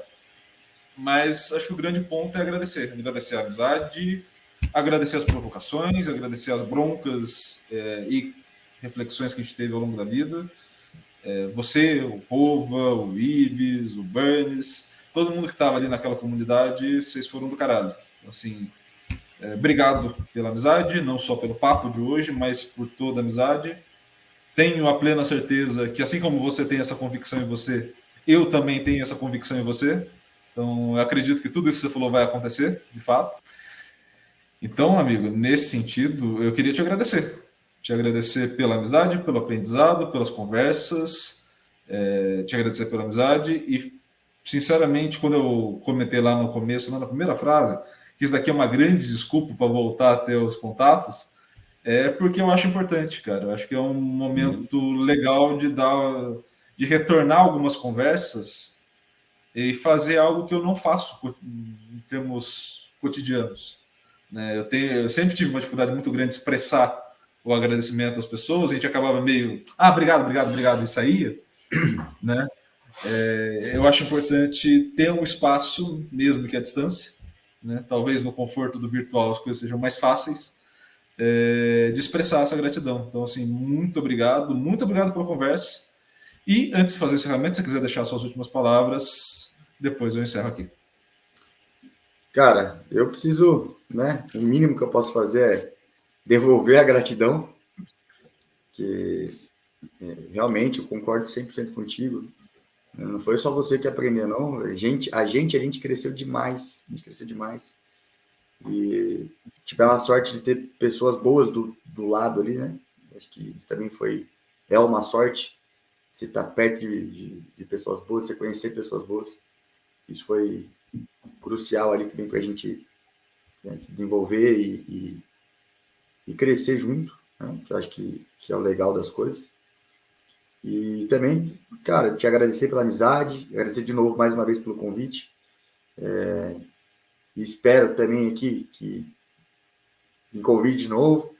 Mas acho que o grande ponto é agradecer a amizade, agradecer as provocações, agradecer as broncas e reflexões que a gente teve ao longo da vida. Você, o Pova, o Ibis, o Burns, todo mundo que estava ali naquela comunidade, vocês foram do caralho. Então, assim, obrigado pela amizade, não só pelo papo de hoje, mas por toda a amizade. Tenho a plena certeza que, assim como você tem essa convicção em você, eu também tenho essa convicção em você. Então, eu acredito que tudo isso que você falou vai acontecer, de fato. Então, amigo, nesse sentido, eu queria te agradecer. Te agradecer pela amizade, pelo aprendizado, pelas conversas. Te agradecer pela amizade. E, sinceramente, quando eu comentei lá no começo, na primeira frase, que isso daqui é uma grande desculpa para voltar a ter os contatos, porque eu acho importante, cara. Eu acho que é um momento legal de retornar algumas conversas e fazer algo que eu não faço em termos cotidianos. Né? Eu sempre tive uma dificuldade muito grande de expressar o agradecimento às pessoas, a gente acabava meio, obrigado, e saía. Né? Eu acho importante ter um espaço, mesmo que à distância, né? Talvez no conforto do virtual as coisas sejam mais fáceis, de expressar essa gratidão. Então, assim, muito obrigado pela conversa. E antes de fazer o encerramento, se você quiser deixar suas últimas palavras, depois eu encerro aqui. Cara, eu preciso, né? O mínimo que eu posso fazer é devolver a gratidão, que Realmente, eu concordo 100% contigo. Não foi só você que aprendeu, não. A gente cresceu demais. A gente cresceu demais. E tivemos a sorte de ter pessoas boas do lado ali, né? Acho que isso também é uma sorte. Você estar perto de pessoas boas, você conhecer pessoas boas. Isso foi crucial ali também para a gente, né, se desenvolver e crescer junto, né? Que eu acho que é o legal das coisas. E também, cara, te agradecer pela amizade, agradecer de novo mais uma vez pelo convite. E espero também aqui que me convide de novo,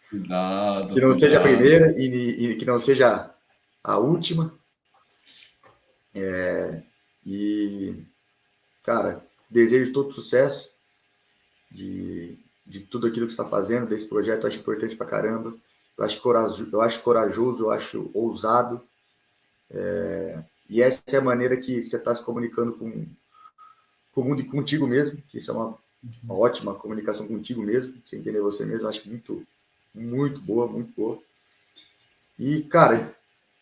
que Cuidado, não seja a cuidado. primeira e que não seja a última. E, cara, desejo todo sucesso de tudo aquilo que você está fazendo, desse projeto. Eu acho importante pra caramba. Eu acho corajoso, eu acho ousado. E essa é a maneira que você está se comunicando com o mundo e contigo mesmo, que isso é uma ótima comunicação contigo mesmo, você entender você mesmo. Eu acho muito, muito boa, muito boa. E, cara,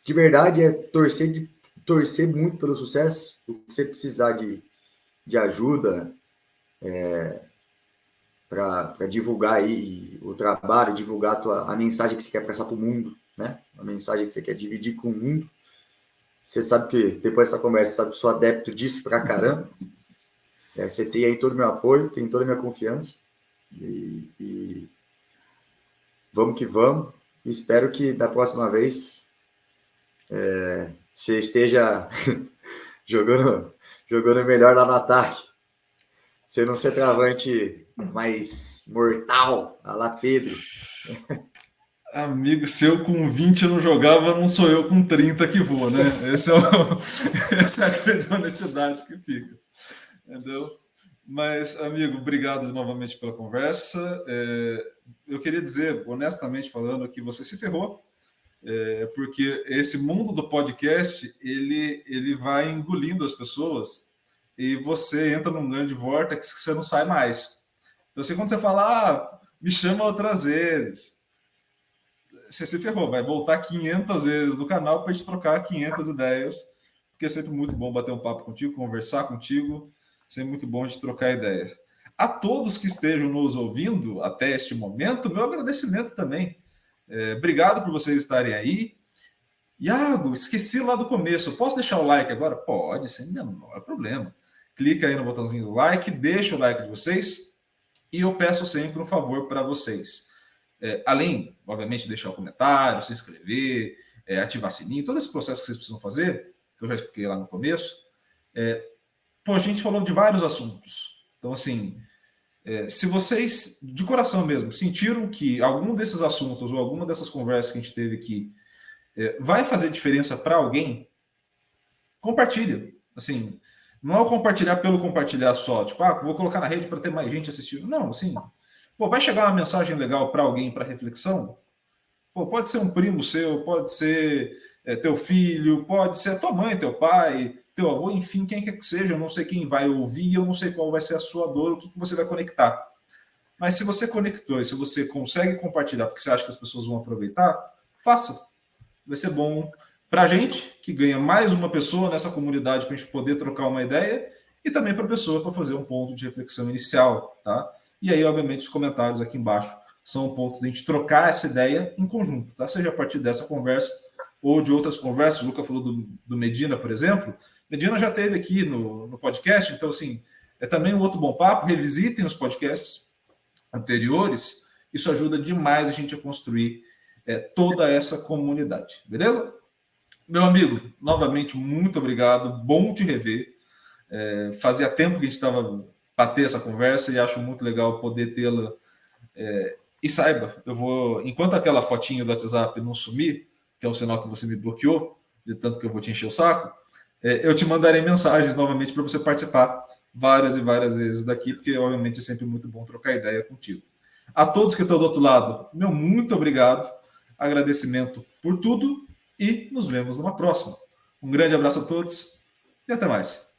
de verdade é torcer muito pelo sucesso. Se você precisar de ajuda para divulgar aí o trabalho, divulgar a mensagem que você quer passar para o mundo, né? A mensagem que você quer dividir com o mundo. Você sabe que, depois dessa conversa, sabe que sou adepto disso pra caramba. Você tem aí todo o meu apoio, tem toda a minha confiança. E vamos que vamos. Espero que da próxima vez você esteja jogando melhor lá no ataque. Você não ser travante mais mortal, a lá Pedro. Amigo, se eu com 20 não jogava, não sou eu com 30 que vou, né? Essa é a grande honestidade que fica. Entendeu? Mas, amigo, obrigado novamente pela conversa. Eu queria dizer, honestamente falando, que você se ferrou, porque esse mundo do podcast, ele vai engolindo as pessoas e você entra num grande vórtice que você não sai mais. Então, assim, quando você fala, me chama outras vezes, você se ferrou, vai voltar 500 vezes no canal para a gente trocar 500 ideias, porque é sempre muito bom bater um papo contigo, conversar contigo, sempre muito bom de trocar ideias. A todos que estejam nos ouvindo até este momento, meu agradecimento também. Obrigado por vocês estarem aí. Iago, esqueci lá do começo. Posso deixar o like agora? Pode, sem menor problema. Clica aí no botãozinho do like, deixa o like de vocês e eu peço sempre um favor para vocês. Além, obviamente, de deixar o comentário, se inscrever, ativar sininho, todo esse processo que vocês precisam fazer, que eu já expliquei lá no começo. A gente falou de vários assuntos. Então, assim, se vocês, de coração mesmo, sentiram que algum desses assuntos ou alguma dessas conversas que a gente teve aqui vai fazer diferença para alguém, compartilha. Assim, não é o compartilhar pelo compartilhar só, tipo, vou colocar na rede para ter mais gente assistindo. Não, assim, vai chegar uma mensagem legal para alguém para reflexão? Pode ser um primo seu, pode ser teu filho, pode ser a tua mãe, teu pai, teu avô, enfim, quem quer que seja. Eu não sei quem vai ouvir, eu não sei qual vai ser a sua dor, o que você vai conectar. Mas se você conectou e se você consegue compartilhar porque você acha que as pessoas vão aproveitar, faça. Vai ser bom para a gente, que ganha mais uma pessoa nessa comunidade para a gente poder trocar uma ideia, e também para a pessoa para fazer um ponto de reflexão inicial, tá? E aí, obviamente, os comentários aqui embaixo são um ponto de a gente trocar essa ideia em conjunto, tá? Seja a partir dessa conversa ou de outras conversas. O Luca falou do Medina, por exemplo. Medina já esteve aqui no podcast, então, assim, é também um outro bom papo. Revisitem os podcasts anteriores, isso ajuda demais a gente a construir toda essa comunidade, beleza? Meu amigo, novamente, muito obrigado, bom te rever. Fazia tempo que a gente estava para ter essa conversa e acho muito legal poder tê-la. E saiba, eu vou, enquanto aquela fotinho do WhatsApp não sumir, que é um sinal que você me bloqueou, de tanto que eu vou te encher o saco, eu te mandarei mensagens novamente para você participar várias e várias vezes daqui, porque obviamente é sempre muito bom trocar ideia contigo. A todos que estão do outro lado, meu muito obrigado, agradecimento por tudo e nos vemos numa próxima. Um grande abraço a todos e até mais.